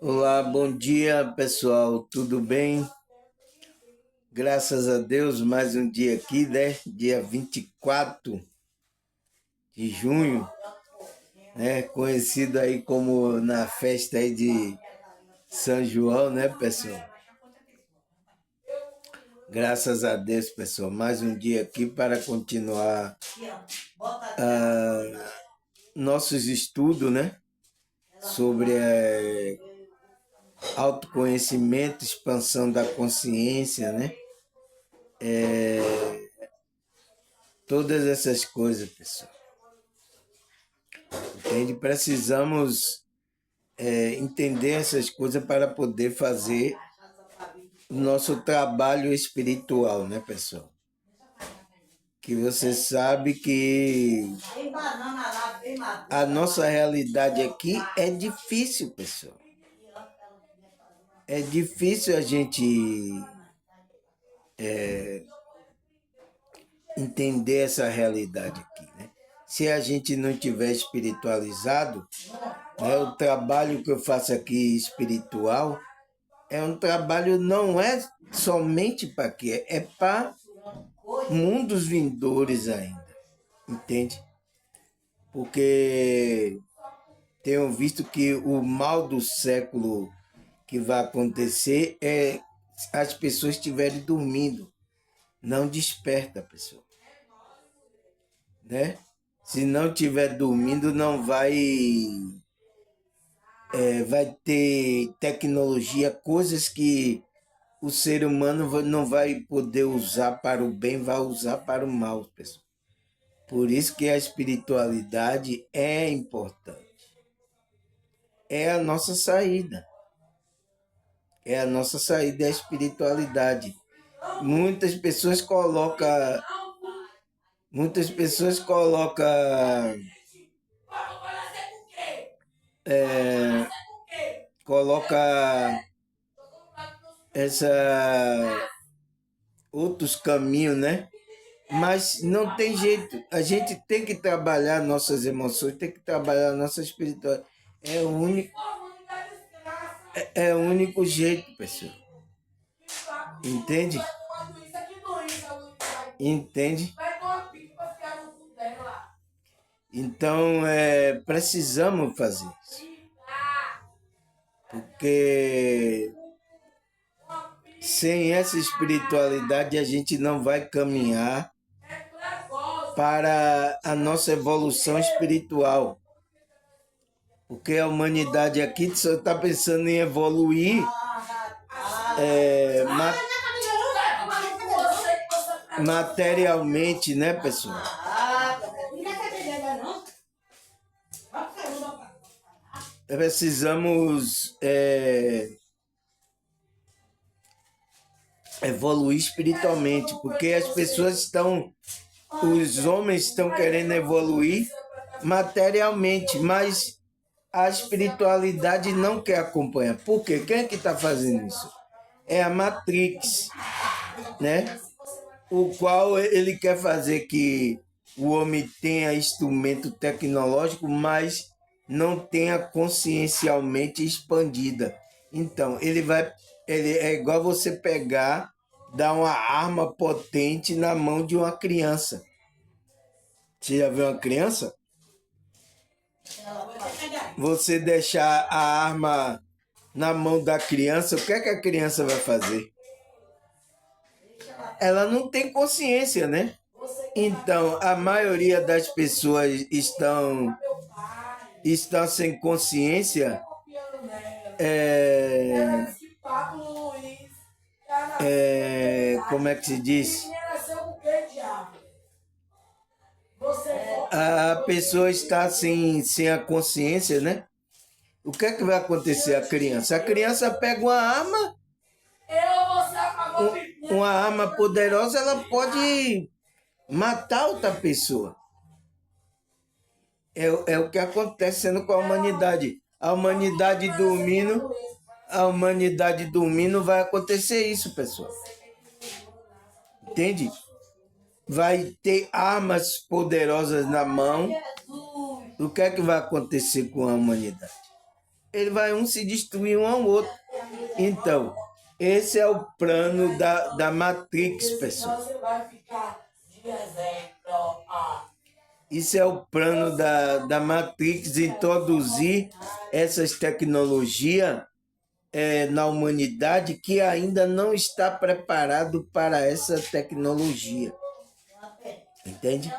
Olá, bom dia pessoal, tudo bem? Graças a Deus, mais um dia aqui, né? Dia 24 de junho, né? Conhecido aí como na festa aí de São João, né, pessoal? Graças a Deus, pessoal, mais um dia aqui para continuar nossos estudos, né? Sobre autoconhecimento, expansão da consciência, né? Todas essas coisas, pessoal. Entende? Precisamos entender essas coisas para poder fazer o nosso trabalho espiritual, né, pessoal? Que você sabe que a nossa realidade aqui é difícil, pessoal. É difícil a gente entender essa realidade aqui, né? Se a gente não tiver espiritualizado, né, o trabalho que eu faço aqui espiritual é um trabalho, não é somente para quê? É para mundos vindores ainda, entende? Porque tenho visto que o mal do século que vai acontecer é as pessoas estiverem dormindo, não desperta, pessoal, né? Se não estiver dormindo, não vai ter tecnologia, coisas que o ser humano não vai poder usar para o bem, vai usar para o mal, pessoal. Por isso que a espiritualidade é importante. É a nossa saída. É a nossa saída, é a espiritualidade. Muitas pessoas colocam, muitas pessoas colocam coloca essa outros caminhos, né? Mas não tem jeito. A gente tem que trabalhar nossas emoções, tem que trabalhar nossa espiritualidade. É o único jeito, pessoal. Entende? Entende? Então, precisamos fazer isso. Porque sem essa espiritualidade a gente não vai caminhar para a nossa evolução espiritual. Porque a humanidade aqui só está pensando em evoluir materialmente, né, pessoal? Precisamos evoluir espiritualmente, porque as pessoas os homens estão querendo evoluir materialmente, mas a espiritualidade não quer acompanhar. Por quê? Quem é que está fazendo isso? É a Matrix, né? O qual ele quer fazer que o homem tenha instrumento tecnológico, mas não tenha consciencialmente expandida. Então, ele é igual você pegar, dar uma arma potente na mão de uma criança. Você já viu uma criança? Você deixar a arma na mão da criança, o que é que a criança vai fazer? Ela não tem consciência, né? Então, a maioria das pessoas estão sem consciência. Como é que se diz? A pessoa está sem a consciência, né? O que é que vai acontecer à criança? A criança pega uma arma poderosa, ela pode matar outra pessoa. É o que acontece com a humanidade. A humanidade dormindo, vai acontecer isso, pessoal. Entende? Vai ter armas poderosas na mão. O que é que vai acontecer com a humanidade? ele vai um se destruir um ao outro. Então, esse é o plano da Matrix, pessoal. Isso é o plano da Matrix, introduzir essas tecnologias na humanidade que ainda não está preparado para essa tecnologia. Entende?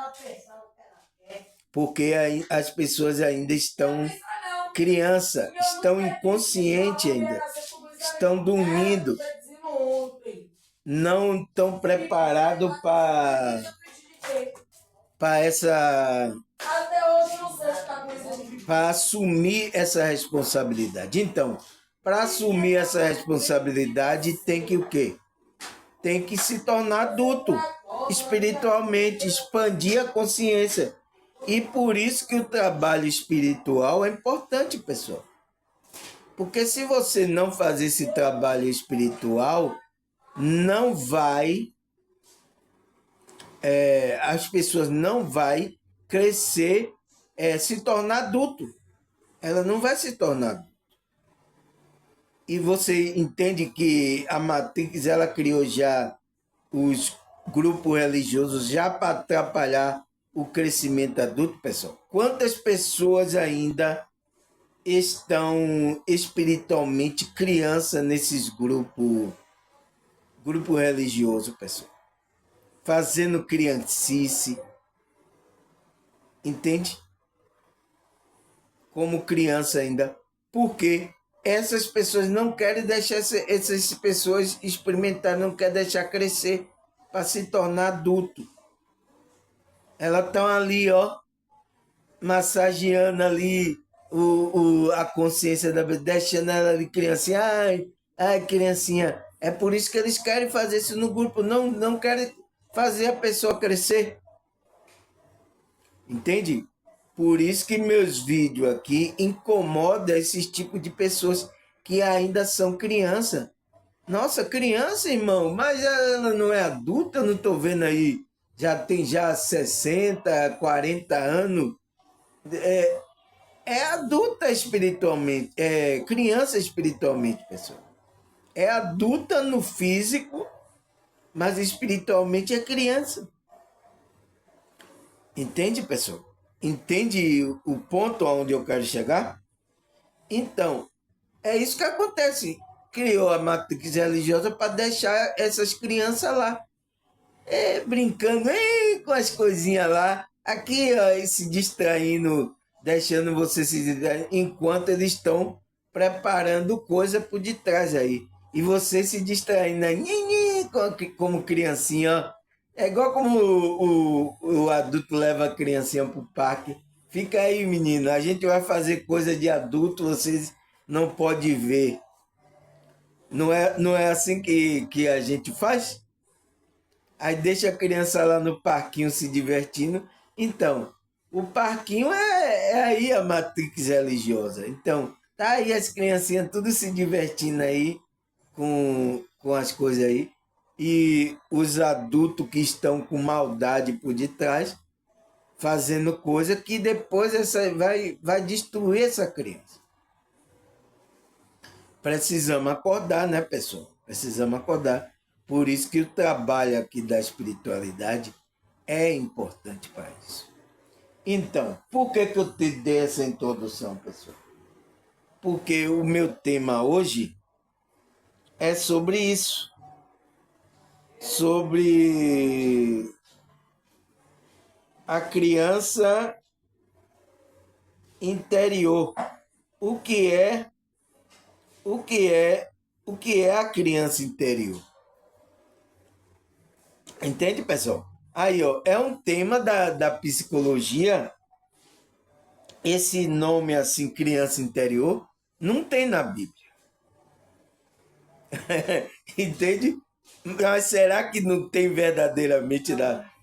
Porque as pessoas ainda estão criança, estão inconscientes ainda, estão dormindo, não estão preparados para essa para assumir essa responsabilidade. Então, para assumir essa responsabilidade tem que o quê? Tem que se tornar adulto espiritualmente, expandir a consciência. E por isso que o trabalho espiritual é importante, pessoal. Porque se você não fazer esse trabalho espiritual, não vai, as pessoas não vai crescer, se tornar adulto. Ela não vai se tornar adulto. E você entende que a Matrix, ela criou já os grupos religiosos já para atrapalhar o crescimento adulto, pessoal? Quantas pessoas ainda estão espiritualmente criança nesses grupos religiosos, pessoal? Fazendo criancice, entende? Como criança ainda. Porque essas pessoas não querem deixar essas pessoas experimentar, não querem deixar crescer para se tornar adulto. Elas estão ali, ó, massageando ali a consciência da deixando ela ali criancinha. Ai, criancinha. É por isso que eles querem fazer isso no grupo, não querem fazer a pessoa crescer. Entende? Por isso que meus vídeos aqui incomodam esses tipos de pessoas que ainda são criança. Nossa, criança, irmão, mas ela não é adulta, eu não estou vendo aí. Já tem 60, 40 anos. É adulta espiritualmente, é criança espiritualmente, pessoal. É adulta no físico, mas espiritualmente é criança. Entende, pessoal? Entende o ponto aonde eu quero chegar? Então, é isso que acontece. Criou a matrix religiosa para deixar essas crianças lá, brincando com as coisinhas lá, aqui ó, se distraindo, deixando você se distrair, enquanto eles estão preparando coisa por detrás aí. E você se distraindo aí, como criancinha, ó. É igual como o adulto leva a criancinha pro parque. Fica aí, menino, a gente vai fazer coisa de adulto, vocês não podem ver. Não é assim que a gente faz? Aí deixa a criança lá no parquinho se divertindo. Então, o parquinho é aí a matrix religiosa. Então, tá aí as criancinhas tudo se divertindo aí com as coisas aí. E os adultos que estão com maldade por detrás, fazendo coisa que depois vai destruir essa criança. Precisamos acordar, né, pessoal? Precisamos acordar. Por isso que o trabalho aqui da espiritualidade é importante para isso. Então, por que eu te dei essa introdução, pessoal? Porque o meu tema hoje é sobre isso. Sobre a criança interior. O que é a criança interior? Entende, pessoal? Aí, ó, é um tema da psicologia. Esse nome assim, criança interior, não tem na Bíblia. Entende? Mas será que não tem verdadeiramente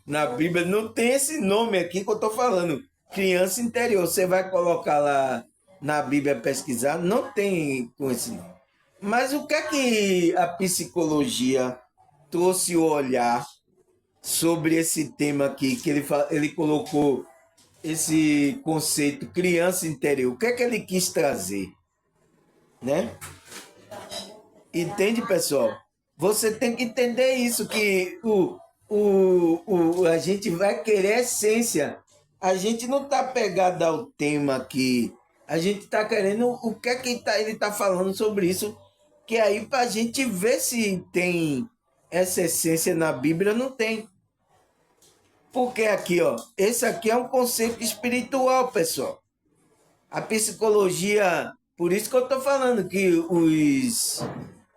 na Bíblia? Não tem esse nome aqui que eu estou falando. Criança interior. Você vai colocar lá na Bíblia pesquisar, não tem com esse nome. Mas o que é que a psicologia trouxe o olhar sobre esse tema aqui, que ele colocou esse conceito criança interior? O que é que ele quis trazer? né? Entende, pessoal? Você tem que entender isso, que a gente vai querer a essência. A gente não está pegado ao tema aqui. A gente está querendo o que é que ele está falando sobre isso. Que aí para a gente ver se tem essa essência na Bíblia, não tem. Porque aqui, ó, esse aqui é um conceito espiritual, pessoal. A psicologia, por isso que eu estou falando que os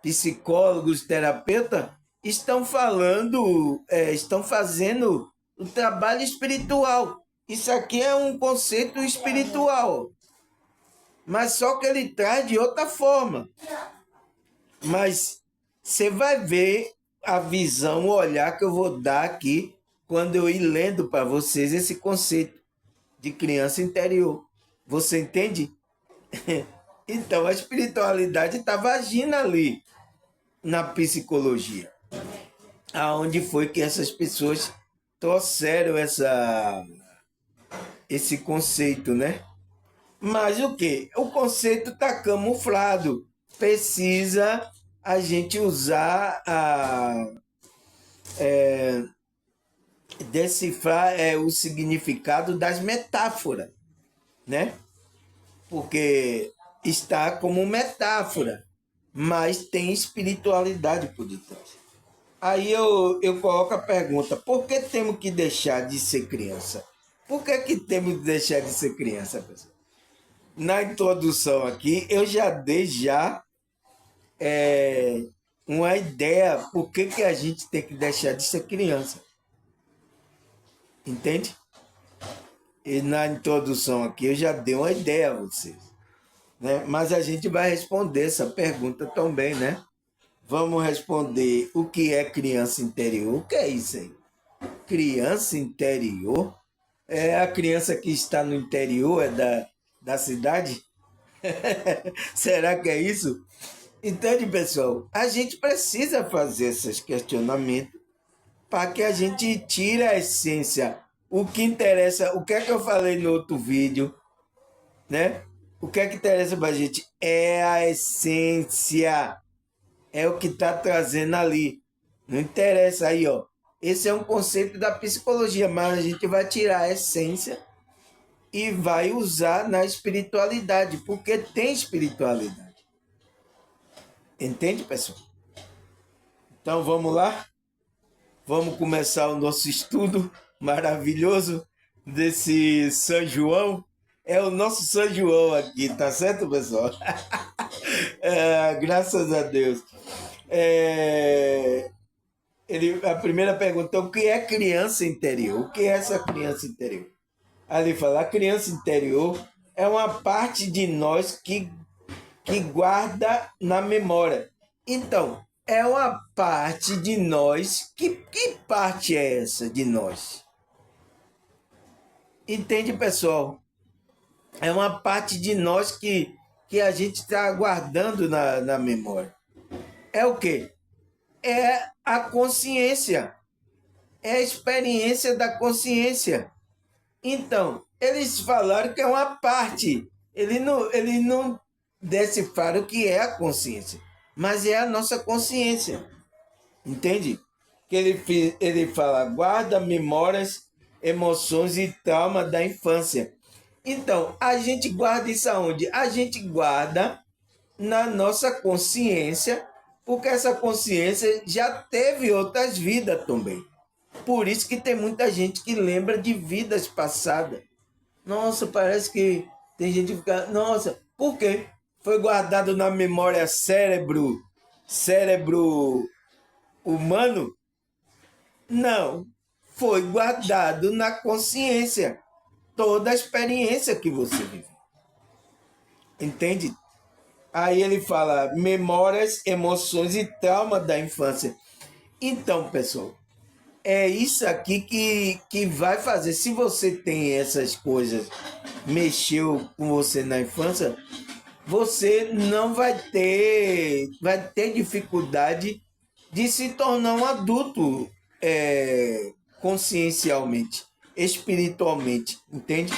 psicólogos, terapeutas estão falando, estão fazendo o trabalho espiritual. Isso aqui é um conceito espiritual, mas só que ele traz de outra forma. Mas você vai ver a visão, o olhar que eu vou dar aqui quando eu ir lendo para vocês esse conceito de criança interior. Você entende? Então, a espiritualidade estava agindo ali na psicologia. Aonde foi que essas pessoas trouxeram esse conceito, né? Mas o que? O conceito está camuflado. Precisa a gente usar decifrar o significado das metáforas, né? Porque está como metáfora, mas tem espiritualidade por detrás. Aí eu coloco a pergunta, por que temos que deixar de ser criança? Por que temos que deixar de ser criança, pessoal? Na introdução aqui, eu já dei uma ideia por que a gente tem que deixar de ser criança. Entende? E na introdução aqui eu já dei uma ideia a vocês, né? Mas a gente vai responder essa pergunta também, né? Vamos responder o que é criança interior. O que é isso aí? Criança interior? É a criança que está no interior da cidade? Será que é isso? Entende, pessoal? A gente precisa fazer esses questionamentos para que a gente tire a essência. O que interessa, o que é que eu falei no outro vídeo, né? O que é que interessa para a gente é a essência. É o que está trazendo ali. Não interessa aí, ó. Esse é um conceito da psicologia, mas a gente vai tirar a essência e vai usar na espiritualidade, porque tem espiritualidade. Entende, pessoal? Então vamos lá? Vamos começar o nosso estudo maravilhoso desse São João. É o nosso São João aqui, tá certo, pessoal? Graças a Deus. A primeira pergunta, o que é criança interior? O que é essa criança interior? Aí ele fala, a criança interior é uma parte de nós que guarda na memória. Então, é uma parte de nós. Que parte é essa de nós? Entende, pessoal? É uma parte de nós que a gente está guardando na memória. É o quê? É a consciência. É a experiência da consciência. Então, eles falaram que é uma parte. Ele não decifraram o que é a consciência, mas é a nossa consciência. Entende? Que ele fala, guarda memórias, emoções e trauma da infância. Então, a gente guarda isso aonde? A gente guarda na nossa consciência, porque essa consciência já teve outras vidas também. Por isso que tem muita gente que lembra de vidas passadas. Nossa, parece que tem gente que fica... Nossa, por quê? Foi guardado na memória cérebro humano? Não, foi guardado na consciência. Toda a experiência que você vive. Entende? Aí ele fala memórias, emoções e trauma da infância. Então, pessoal, é isso aqui que vai fazer. Se você tem essas coisas, mexeu com você na infância, você não vai ter dificuldade de se tornar um adulto consciencialmente, espiritualmente, entende?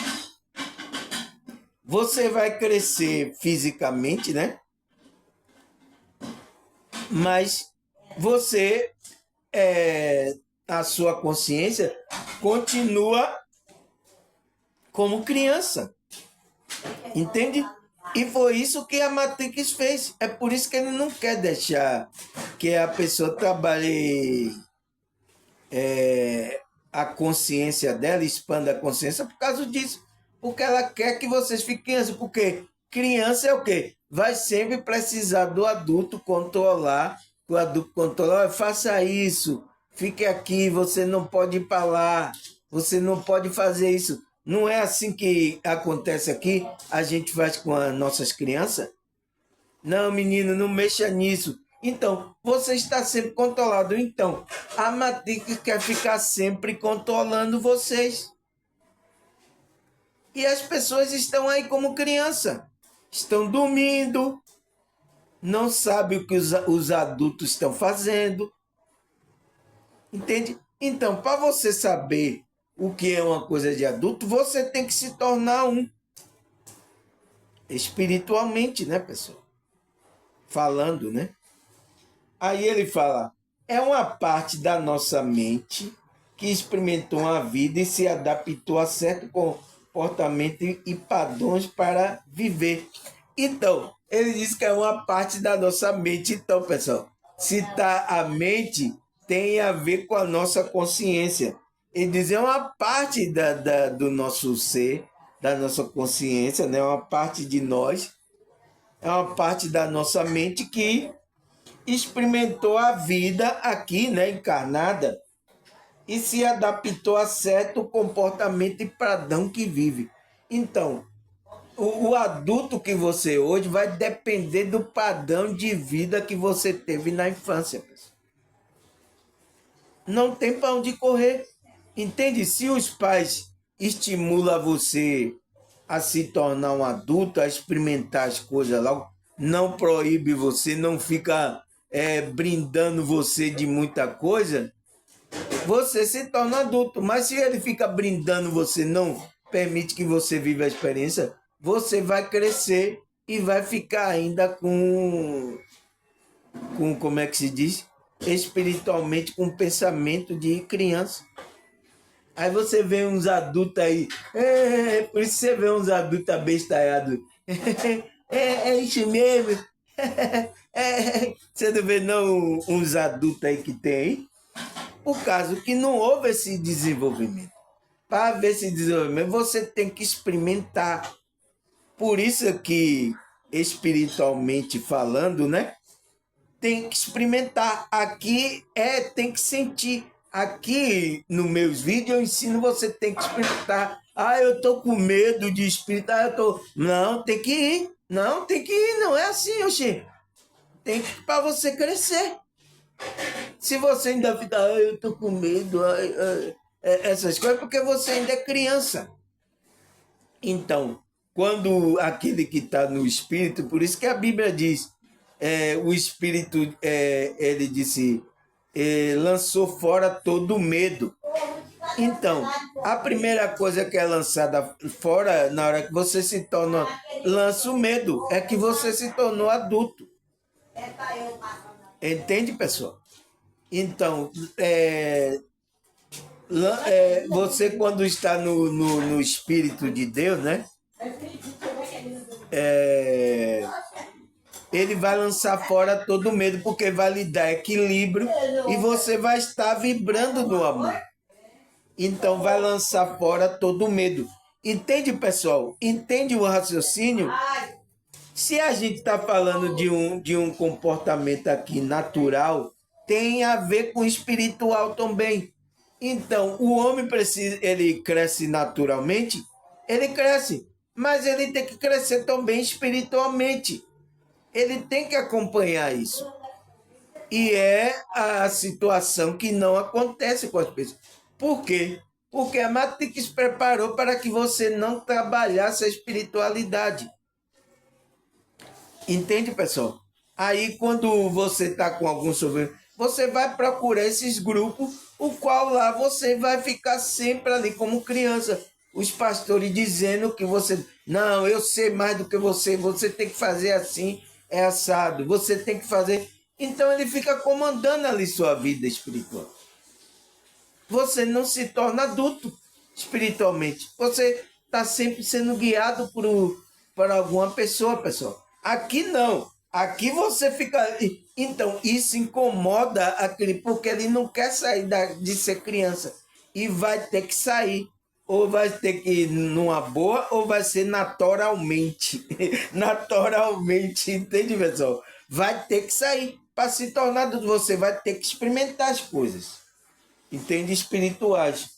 Você vai crescer fisicamente, né? mas você, a sua consciência continua como criança, entende? E foi isso que a Matrix fez. É por isso que ele não quer deixar que a pessoa trabalhe a consciência dela, expanda a consciência por causa disso. Porque ela quer que vocês fiquem crianças. Porque criança é o quê? Vai sempre precisar do adulto controlar. O adulto controlar, faça isso, fique aqui, você não pode ir para lá, você não pode fazer isso. Não é assim que acontece aqui, a gente faz com as nossas crianças? Não, menino, não mexa nisso. Então, você está sempre controlado. Então, a Matrix quer ficar sempre controlando vocês. E as pessoas estão aí como criança. Estão dormindo, não sabem o que os adultos estão fazendo. Entende? Então, para você saber o que é uma coisa de adulto, você tem que se tornar um. Espiritualmente, né, pessoal? Falando, né? Aí ele fala, é uma parte da nossa mente que experimentou a vida e se adaptou a certo comportamento e padrões para viver. Então, ele diz que é uma parte da nossa mente. Então, pessoal, se tá a mente, tem a ver com a nossa consciência. Ele diz é uma parte do nosso ser, da nossa consciência, né? Uma parte de nós, é uma parte da nossa mente que experimentou a vida aqui, né, encarnada, e se adaptou a certo comportamento e padrão que vive. Então, o adulto que você hoje vai depender do padrão de vida que você teve na infância. Pessoal. Não tem para onde correr. Entende? Se os pais estimulam você a se tornar um adulto, a experimentar as coisas logo, não proíbe você, não fica brindando você de muita coisa, você se torna adulto. Mas se ele fica brindando você, não permite que você viva a experiência, você vai crescer e vai ficar ainda com como é que se diz? Espiritualmente, com pensamento de criança. Aí você vê uns adultos aí, por isso você vê uns adultos abestalhados. É isso mesmo. Você não vê não uns adultos aí que tem aí? Por causa que não houve esse desenvolvimento. Para ver esse desenvolvimento, você tem que experimentar. Por isso que, espiritualmente falando, né? Tem que experimentar. Aqui tem que sentir. Aqui nos meus vídeos eu ensino você tem que experimentar. Ah, eu tô com medo de espírito. Ah, eu tô. Não, tem que ir. Não, tem que ir. Não é assim, oxê. Tem que para você crescer. Se você ainda fica, eu tô com medo, essas coisas, porque você ainda é criança. Então, quando aquele que está no espírito, por isso que a Bíblia diz, o espírito, ele disse, lançou fora todo medo. Então, a primeira coisa que é lançada fora, na hora que você se torna, lança o medo, é que você se tornou adulto. Entende, pessoal? Então, você quando está no Espírito de Deus, né? Ele vai lançar fora todo medo, porque vai lhe dar equilíbrio e você vai estar vibrando no amor. Então, vai lançar fora todo medo. Entende, pessoal? Entende o raciocínio? Se a gente está falando de um comportamento aqui natural, tem a ver com espiritual também. Então, o homem precisa, ele cresce naturalmente, ele cresce, mas ele tem que crescer também espiritualmente. Ele tem que acompanhar isso. E é a situação que não acontece com as pessoas. Por quê? Porque a Matrix preparou para que você não trabalhasse a espiritualidade. Entende, pessoal? Aí, quando você está com algum sofrimento, você vai procurar esses grupos, o qual lá você vai ficar sempre ali como criança. Os pastores dizendo que você... Não, eu sei mais do que você tem que fazer assim, é assado. Você tem que fazer... Então ele fica comandando ali sua vida espiritual. Você não se torna adulto espiritualmente. Você está sempre sendo guiado por alguma pessoa, pessoal. Aqui não. Aqui você fica. Então, isso incomoda aquele, porque ele não quer sair de ser criança. E vai ter que sair. Ou vai ter que ir numa boa, ou vai ser naturalmente. Naturalmente, entende, pessoal? Vai ter que sair. Para se tornar adulto, você vai ter que experimentar as coisas. Entende? Espirituais.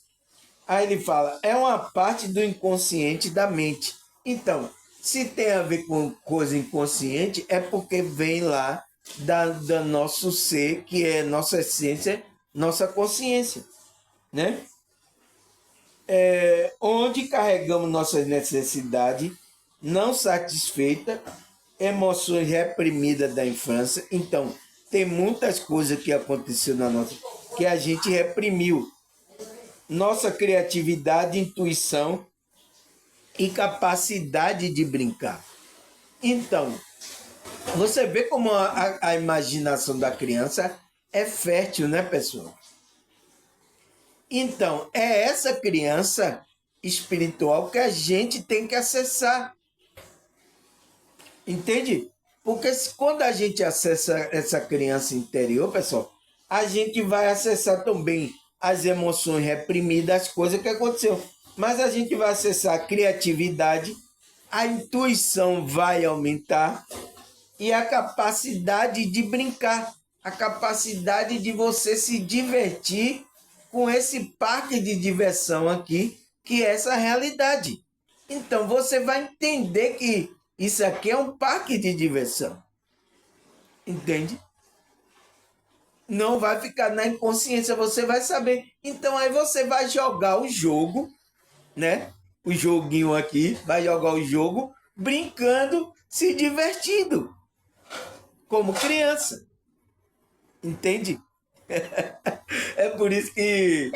Aí ele fala, é uma parte do inconsciente da mente. Então, se tem a ver com coisa inconsciente, é porque vem lá da nosso ser, que é nossa essência, nossa consciência, né? Onde carregamos nossas necessidades não satisfeitas, emoções reprimidas da infância. Então, tem muitas coisas que aconteceu na nossa que a gente reprimiu. Nossa criatividade, intuição e capacidade de brincar. Então, você vê como a imaginação da criança é fértil, né, pessoal? Então, é essa criança espiritual que a gente tem que acessar. Entende? Porque quando a gente acessa essa criança interior, pessoal, a gente vai acessar também as emoções reprimidas, as coisas que aconteceu. Mas a gente vai acessar a criatividade, a intuição vai aumentar e a capacidade de brincar, a capacidade de você se divertir com esse parque de diversão aqui, que é essa realidade. Então você vai entender que isso aqui é um parque de diversão. Entende? Não vai ficar na inconsciência, você vai saber. Então aí você vai jogar o jogo, né? O joguinho aqui, vai jogar o jogo brincando, se divertindo, como criança. Entende? É por isso que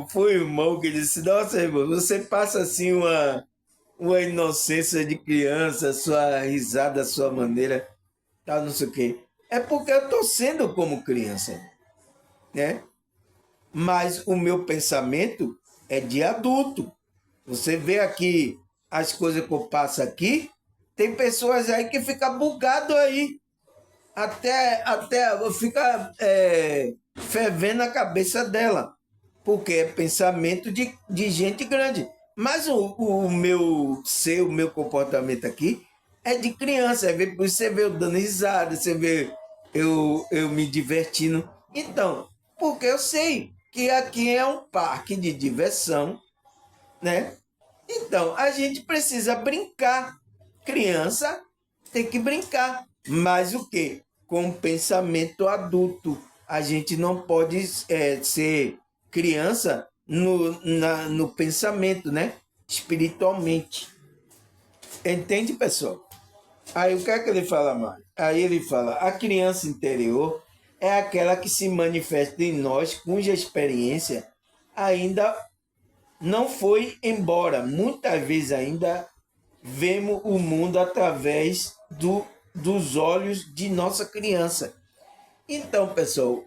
foi o irmão que disse, nossa, irmão, você passa assim uma inocência de criança, sua risada, sua maneira, tal, não sei o quê. É porque eu estou sendo como criança, né? Mas o meu pensamento é de adulto. Você vê aqui as coisas que eu passo aqui, tem pessoas aí que ficam bugado aí. Até fica fervendo a cabeça dela. Porque é pensamento de gente grande. Mas o meu ser, o meu comportamento aqui é de criança. Você vê eu dando risada, você vê eu me divertindo. Então, porque eu sei que aqui é um parque de diversão, né? Então, a gente precisa brincar. Criança tem que brincar. Mas o quê? Com pensamento adulto. A gente não pode ser criança no pensamento, né? Espiritualmente. Entende, pessoal? Aí o que é que ele fala mais? Aí ele fala: a criança interior é aquela que se manifesta em nós, cuja experiência ainda não foi embora. Muitas vezes ainda vemos o mundo através dos olhos de nossa criança. Então, pessoal,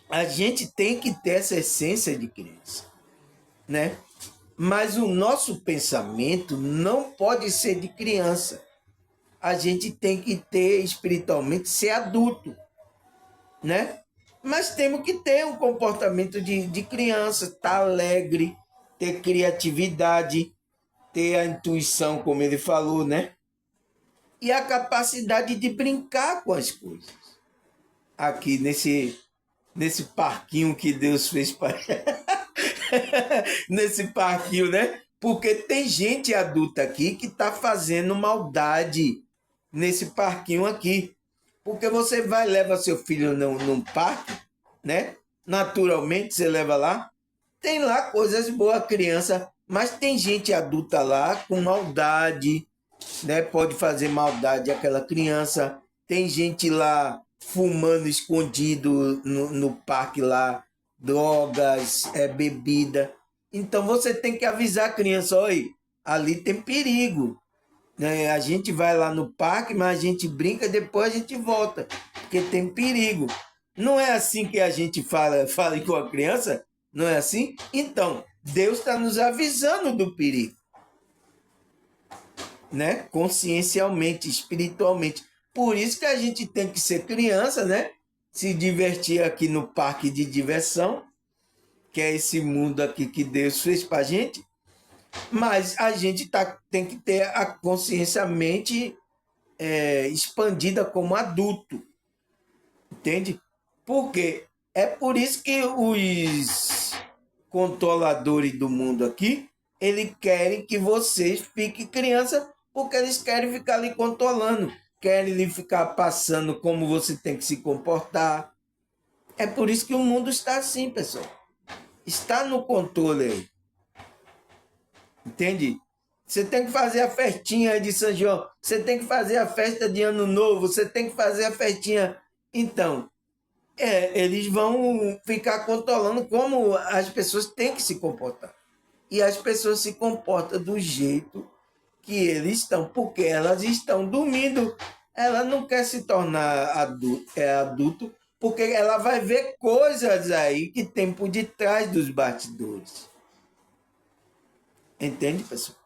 a gente tem que ter essa essência de criança, né? Mas o nosso pensamento não pode ser de criança. A gente tem que ter espiritualmente, ser adulto, né? Mas temos que ter um comportamento de criança, estar tá alegre, ter criatividade, ter a intuição, como ele falou, né? E a capacidade de brincar com as coisas. Aqui nesse parquinho que Deus fez para nesse parquinho, né? Porque tem gente adulta aqui que está fazendo maldade nesse parquinho aqui. Porque você vai leva seu filho num parque, né? Naturalmente você leva lá, tem lá coisas boas, criança, mas tem gente adulta lá com maldade, né? Pode fazer maldade àquela criança. Tem gente lá fumando escondido no parque lá, drogas, bebida. Então você tem que avisar a criança, olha, ali tem perigo, né? A gente vai lá no parque, mas a gente brinca, depois a gente volta, porque tem perigo. Não é assim que a gente fala com a criança? Não é assim? Então, Deus está nos avisando do perigo, né? Consciencialmente, espiritualmente. Por isso que a gente tem que ser criança, né? Se divertir aqui no parque de diversão, que é esse mundo aqui que Deus fez para a gente. Mas a gente tem que ter a consciência, a mente expandida como adulto, entende? Porque é por isso que os controladores do mundo aqui, eles querem que vocês fiquem criança, porque eles querem ficar ali controlando, querem lhe ficar passando como você tem que se comportar. É por isso que o mundo está assim, pessoal. Está no controle aí. Entende? Você tem que fazer a festinha de São João, você tem que fazer a festa de Ano Novo, você tem que fazer a festinha. Então, eles vão ficar controlando como as pessoas têm que se comportar. E as pessoas se comportam do jeito que eles estão, porque elas estão dormindo. Ela não quer se tornar adulto, porque ela vai ver coisas aí que tem por detrás dos bastidores. Entende, pessoal?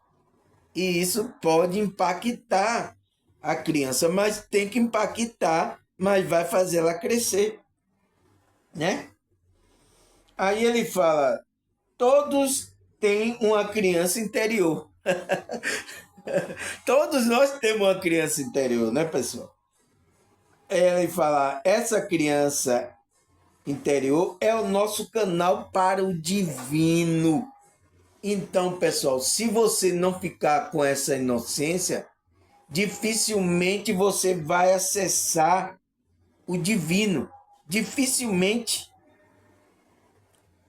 E isso pode impactar a criança, mas tem que impactar, mas vai fazer ela crescer, né? Aí ele fala, todos têm uma criança interior. Todos nós temos uma criança interior, né, pessoal? Ele fala, essa criança interior é o nosso canal para o divino. Então, pessoal, se você não ficar com essa inocência, dificilmente você vai acessar o divino. Dificilmente.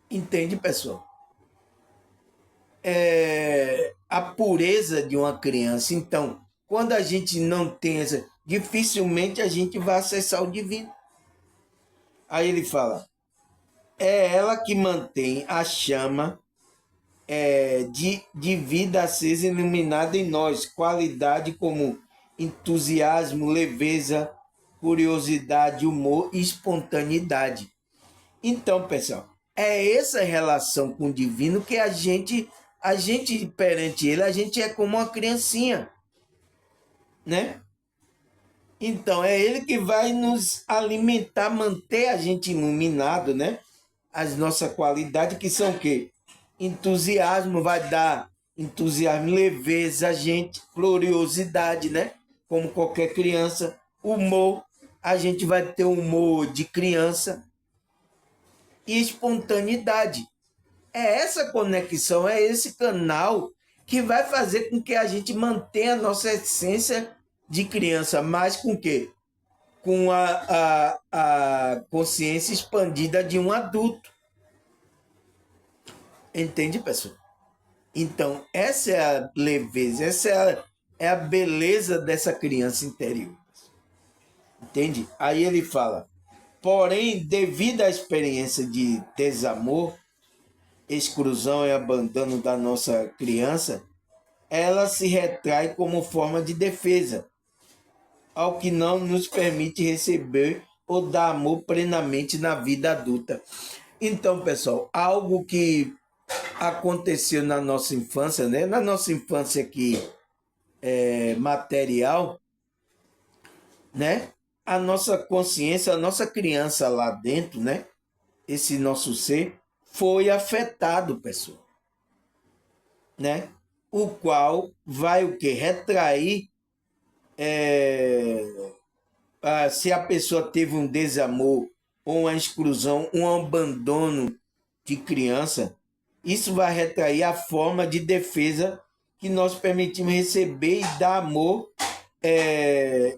Entende, pessoal? A pureza de uma criança. Então, quando a gente não tem essa, dificilmente a gente vai acessar o divino. Aí ele fala, é ela que mantém a chama de vida acesa e iluminada em nós, qualidade como entusiasmo, leveza, curiosidade, humor e espontaneidade. Então, pessoal, é essa relação com o divino que a gente perante ele, a gente é como uma criancinha, né? Então, é ele que vai nos alimentar, manter a gente iluminado, né? As nossas qualidades, que são o quê? Entusiasmo, vai dar entusiasmo, leveza, gente, curiosidade, né? Como qualquer criança. Humor, a gente vai ter humor de criança. E espontaneidade. É essa conexão, é esse canal que vai fazer com que a gente mantenha a nossa essência de criança, mas com o quê? Com a consciência expandida de um adulto. Entende, pessoal? Então, essa é a leveza, essa é a beleza dessa criança interior. Entende? Aí ele fala, porém, devido à experiência de desamor, exclusão e abandono da nossa criança, ela se retrai como forma de defesa, ao que não nos permite receber ou dar amor plenamente na vida adulta. Então, pessoal, algo que aconteceu na nossa infância, né? Na nossa infância aqui material, né? A nossa consciência, a nossa criança lá dentro, né? Esse nosso ser foi afetado, pessoal, né? O qual vai o que? Retrair se a pessoa teve um desamor ou uma exclusão, um abandono de criança, isso vai retrair a forma de defesa que nós permitimos receber e dar amor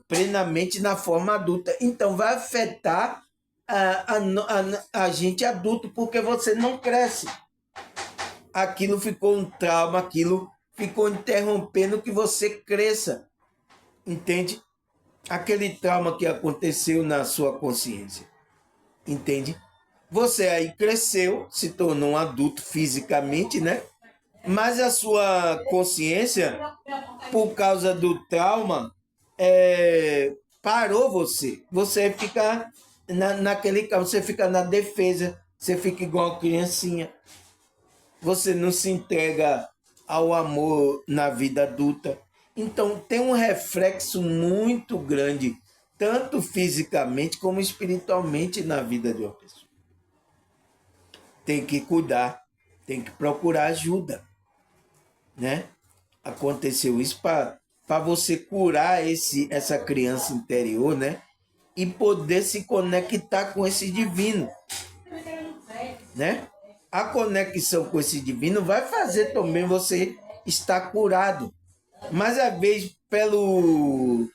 plenamente na forma adulta. Então, vai afetar a gente adulto, porque você não cresce. Aquilo ficou um trauma, aquilo ficou interrompendo que você cresça. Entende? Aquele trauma que aconteceu na sua consciência. Entende? Você aí cresceu, se tornou um adulto fisicamente, né? Mas a sua consciência, por causa do trauma, parou você. Você fica naquele caso, você fica na defesa, você fica igual a criancinha. Você não se entrega ao amor na vida adulta. Então tem um reflexo muito grande, tanto fisicamente como espiritualmente na vida de uma pessoa. Tem que cuidar, tem que procurar ajuda, né? Aconteceu isso para você curar essa criança interior, né? E poder se conectar com esse divino, né? A conexão com esse divino vai fazer também você estar curado. Mas às vezes, pelo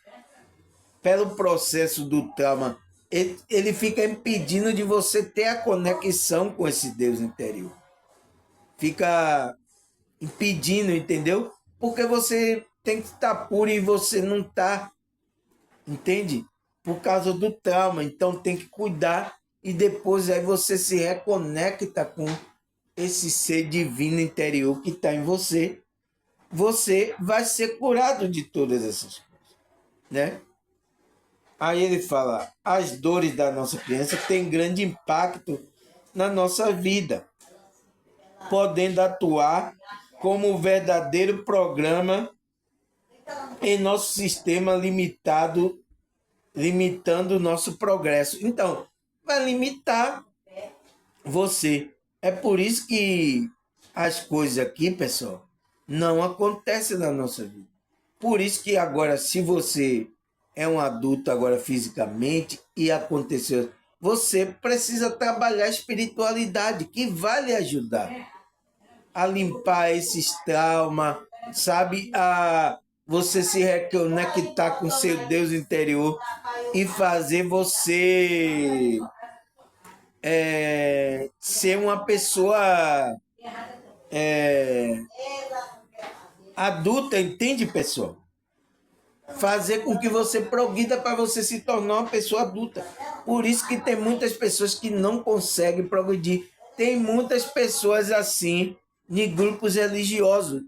processo do trauma, ele fica impedindo de você ter a conexão com esse Deus interior. Fica impedindo, entendeu? Porque você tem que estar puro e você não está, entende? Por causa do trauma. Então tem que cuidar e depois aí você se reconecta com esse ser divino interior que está em você. Você vai ser curado de todas essas coisas, né? Aí ele fala, as dores da nossa criança têm grande impacto na nossa vida, podendo atuar como um verdadeiro programa em nosso sistema limitando o nosso progresso. Então, vai limitar você. É por isso que as coisas aqui, pessoal, não acontecem na nossa vida. Por isso que agora, se você é um adulto agora fisicamente e aconteceu, você precisa trabalhar a espiritualidade, que vai lhe ajudar a limpar esses traumas, sabe? A você se reconectar com seu Deus interior e fazer você ser uma pessoa adulta, entende, pessoal? Fazer com que você progrida para você se tornar uma pessoa adulta. Por isso que tem muitas pessoas que não conseguem progredir. Tem muitas pessoas assim, em grupos religiosos,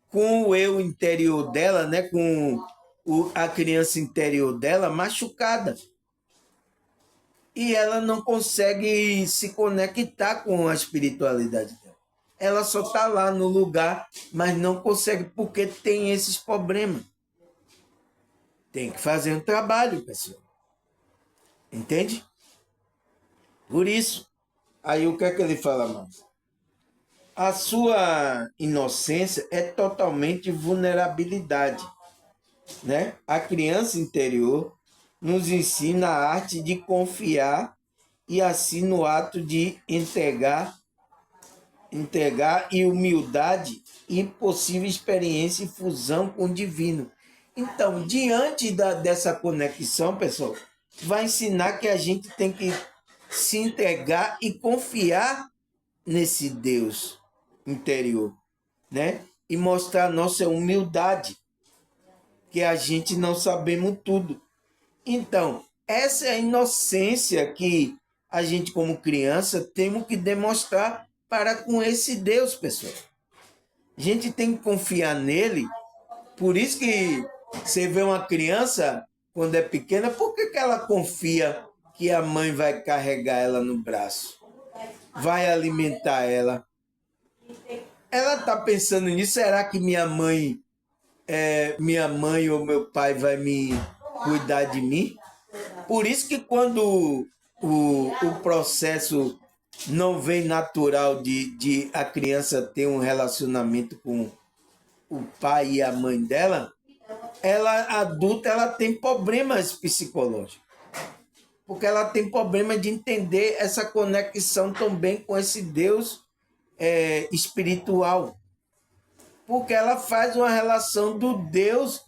com o eu interior dela, né, com a criança interior dela machucada. E ela não consegue se conectar com a espiritualidade dela. Ela só está lá no lugar, mas não consegue porque tem esses problemas. Tem que fazer um trabalho, pessoal. Entende? Por isso, aí o que é que ele fala mais? A sua inocência é totalmente vulnerabilidade, né? A criança interior nos ensina a arte de confiar e assim no ato de entregar e humildade e possível experiência e fusão com o divino. Então, diante dessa conexão, pessoal, vai ensinar que a gente tem que se entregar e confiar nesse Deus interior, né? E mostrar nossa humildade, que a gente não sabemos tudo. Então, essa é a inocência que a gente, como criança, temos que demonstrar para com esse Deus, pessoal. A gente tem que confiar nele. Por isso que você vê uma criança, quando é pequena, por que ela confia que a mãe vai carregar ela no braço? Vai alimentar ela? Ela está pensando nisso, será que minha mãe ou meu pai vai me cuidar de mim? Por isso que quando o processo não vem natural de a criança ter um relacionamento com o pai e a mãe dela, ela adulta, ela tem problemas psicológicos. Porque ela tem problema de entender essa conexão também com esse Deus espiritual. Porque ela faz uma relação do Deus,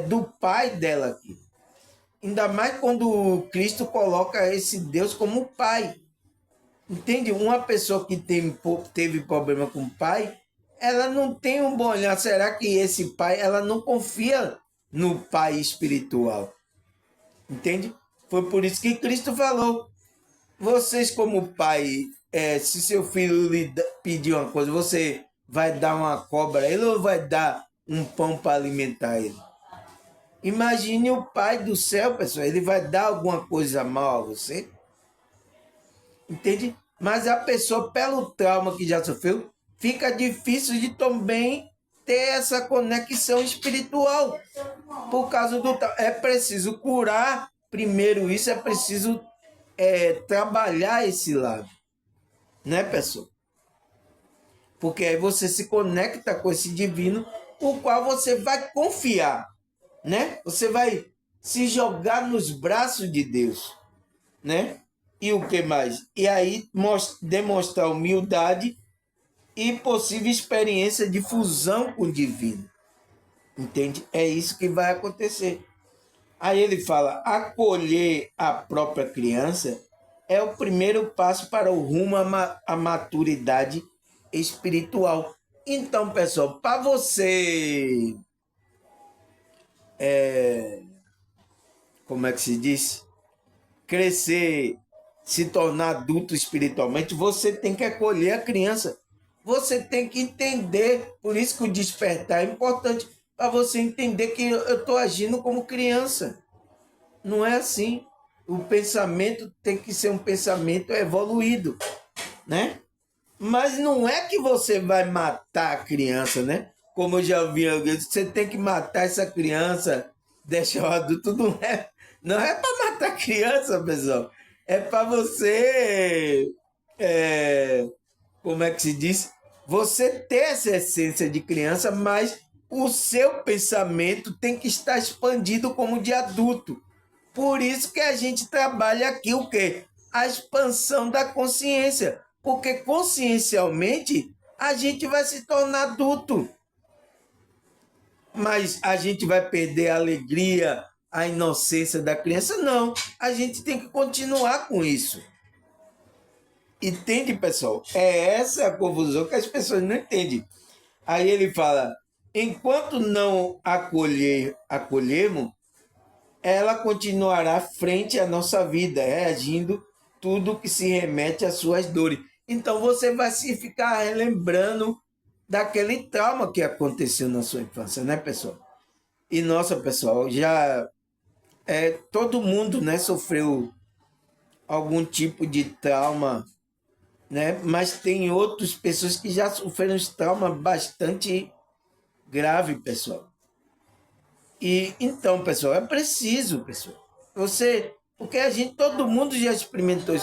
do pai dela aqui. Ainda mais quando Cristo coloca esse Deus como pai. Entende? Uma pessoa que teve problema com o pai, ela não tem um bom olhar. Será que esse pai, ela não confia no pai espiritual? Entende? Foi por isso que Cristo falou. Vocês como pai, se seu filho lhe pedir uma coisa, você vai dar uma cobra a ele ou vai dar um pão para alimentar ele? Imagine o Pai do céu, pessoal, ele vai dar alguma coisa mal a você? Entende? Mas a pessoa, pelo trauma que já sofreu, fica difícil de também ter essa conexão espiritual. Por causa do trauma. É preciso curar primeiro isso, é preciso trabalhar esse lado. Né, pessoal? Porque aí você se conecta com esse divino, o qual você vai confiar, né? Você vai se jogar nos braços de Deus, né? E o que mais? E aí demonstrar humildade e possível experiência de fusão com o divino. Entende? É isso que vai acontecer. Aí ele fala, acolher a própria criança é o primeiro passo para o rumo à maturidade espiritual. Então, pessoal, para você, como é que se diz? Crescer, se tornar adulto espiritualmente, você tem que acolher a criança. Você tem que entender, por isso que o despertar é importante, para você entender que eu estou agindo como criança. Não é assim. O pensamento tem que ser um pensamento evoluído, né? Mas não é que você vai matar a criança, né? Como eu já ouvi alguém, você tem que matar essa criança, deixar o adulto, não é para matar a criança, pessoal. É para você, como é que se diz? Você ter essa essência de criança, mas o seu pensamento tem que estar expandido como de adulto. Por isso que a gente trabalha aqui o quê? A expansão da consciência. Porque consciencialmente a gente vai se tornar adulto. Mas a gente vai perder a alegria, a inocência da criança? Não. A gente tem que continuar com isso. Entende, pessoal? É essa a confusão que as pessoas não entendem. Aí ele fala, enquanto não acolhemos, ela continuará frente à nossa vida, reagindo tudo que se remete às suas dores. Então você vai se ficar relembrando daquele trauma que aconteceu na sua infância, né, pessoal? E nossa, pessoal, já todo mundo, né, sofreu algum tipo de trauma, né? Mas tem outras pessoas que já sofreram esse trauma bastante grave, pessoal. E então, pessoal, é preciso, pessoal. Porque todo mundo já experimentou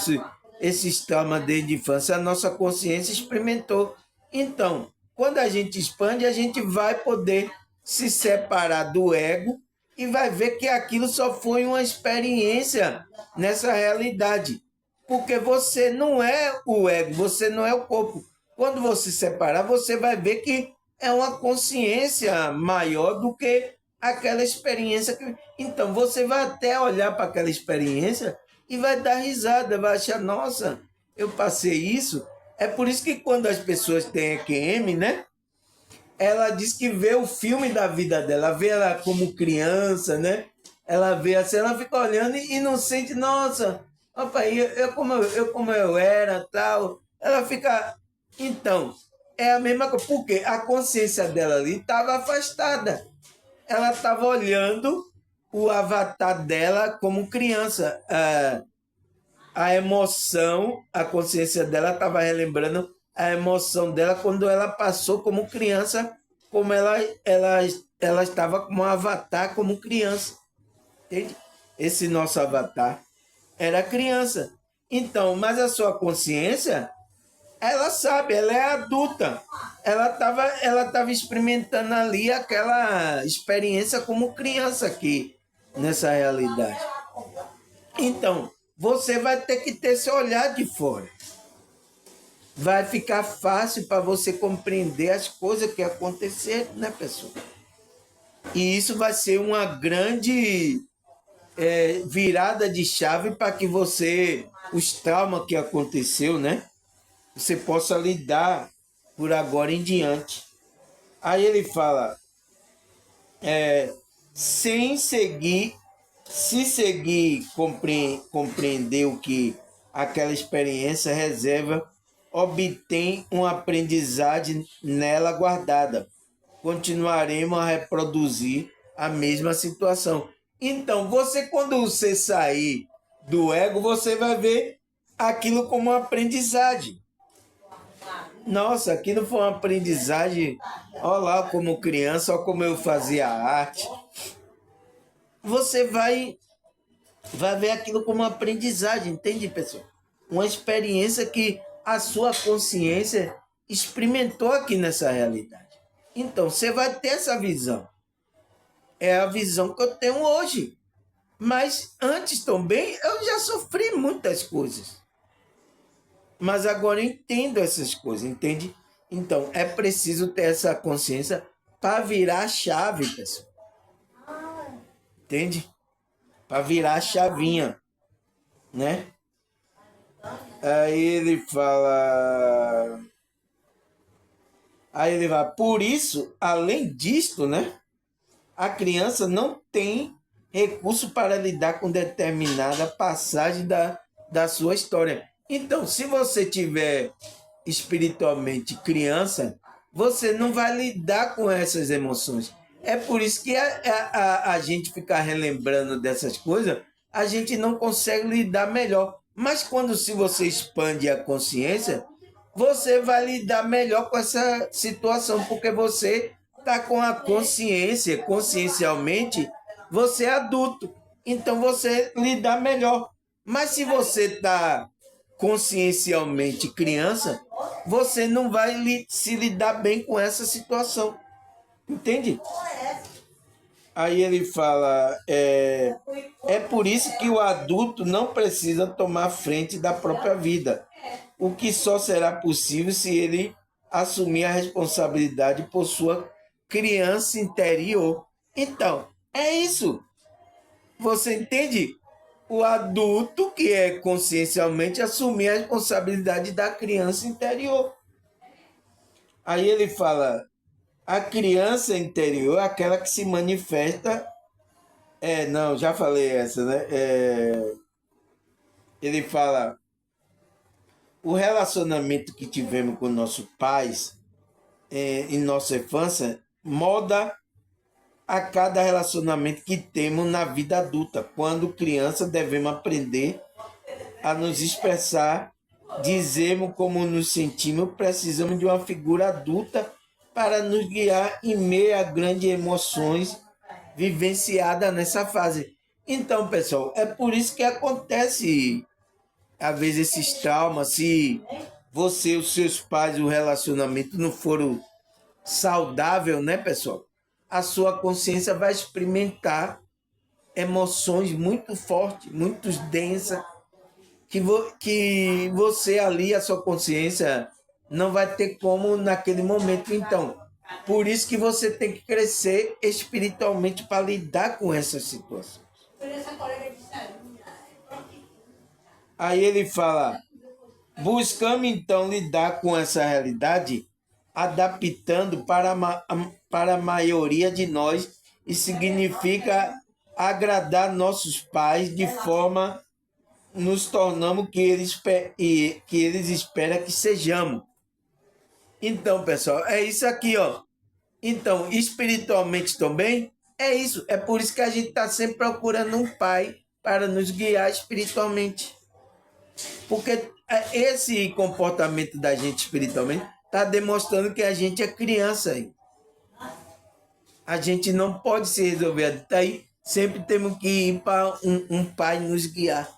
esses traumas desde a infância, a nossa consciência experimentou. Então, quando a gente expande, a gente vai poder se separar do ego e vai ver que aquilo só foi uma experiência nessa realidade. Porque você não é o ego, você não é o corpo. Quando você se separar, você vai ver que é uma consciência maior do que aquela experiência. Então, você vai até olhar para aquela experiência e vai dar risada, vai achar, nossa, eu passei isso. É por isso que quando as pessoas têm EQM, né? Ela diz que vê o filme da vida dela, vê ela como criança, né? Ela vê assim, ela fica olhando e não sente, nossa, opa, como eu era, tal. Ela fica... Então, é a mesma coisa, porque a consciência dela ali estava afastada. Ela estava olhando o avatar dela como criança. A emoção, a consciência dela estava relembrando a emoção dela quando ela passou como criança, como ela estava como um avatar como criança. Entende? Esse nosso avatar era criança. Então, mas a sua consciência, ela sabe, ela é adulta. Ela tava experimentando ali aquela experiência como criança aqui, nessa realidade. Então, você vai ter que ter esse olhar de fora. Vai ficar fácil para você compreender as coisas que aconteceram, né, pessoal? E isso vai ser uma grande virada de chave para que os traumas que aconteceu, né? Você possa lidar por agora em diante. Aí ele fala, sem seguir, se seguir compreender o que aquela experiência reserva, obtém uma aprendizagem nela guardada. Continuaremos a reproduzir a mesma situação. Então, quando você sair do ego, você vai ver aquilo como uma aprendizagem. Nossa, aquilo foi uma aprendizagem. Olha lá como criança, olha como eu fazia arte. Você vai ver aquilo como uma aprendizagem, entende, pessoal? Uma experiência que a sua consciência experimentou aqui nessa realidade. Então, você vai ter essa visão. É a visão que eu tenho hoje. Mas antes também, eu já sofri muitas coisas. Mas agora eu entendo essas coisas, entende? Então, é preciso ter essa consciência para virar a chave, pessoal. Entende? Para virar a chavinha, né? Aí ele fala... Aí ele vai, por isso, além disto, né? A criança não tem recurso para lidar com determinada passagem da sua história. Então, se você tiver espiritualmente criança, você não vai lidar com essas emoções. É por isso que a gente ficar relembrando dessas coisas, a gente não consegue lidar melhor. Mas se você expande a consciência, você vai lidar melhor com essa situação, porque você está com a consciência, consciencialmente, você é adulto. Então você lidar melhor. Mas se você está consciencialmente criança, você não vai se lidar bem com essa situação. Entende? Aí ele fala, é por isso que o adulto não precisa tomar frente da própria vida, o que só será possível se ele assumir a responsabilidade por sua criança interior. Então, é isso. Você entende? O adulto, que é consciencialmente, assumir a responsabilidade da criança interior. Aí ele fala, a criança interior é aquela que se manifesta... não, já falei essa, né? Ele fala, o relacionamento que tivemos com nossos pais em nossa infância molda a cada relacionamento que temos na vida adulta. Quando criança, devemos aprender a nos expressar, dizermos como nos sentimos, precisamos de uma figura adulta para nos guiar em meio a grandes emoções vivenciadas nessa fase. Então, pessoal, é por isso que acontece, às vezes, esses traumas. Se você e os seus pais, o relacionamento não foram saudável, né, pessoal? A sua consciência vai experimentar emoções muito fortes, muito densas, que você ali, a sua consciência, não vai ter como naquele momento. Então, por isso que você tem que crescer espiritualmente para lidar com essas situações. Aí ele fala, buscamos então lidar com essa realidade, adaptando para a maioria de nós, e significa agradar nossos pais de forma nos tornamos que eles esperam que sejamos. Então, pessoal, é isso aqui, ó. Então, espiritualmente também, é isso. É por isso que a gente está sempre procurando um pai para nos guiar espiritualmente. Porque esse comportamento da gente espiritualmente está demonstrando que a gente é criança aí. A gente não pode se resolver. Daí sempre temos que ir para um pai nos guiar.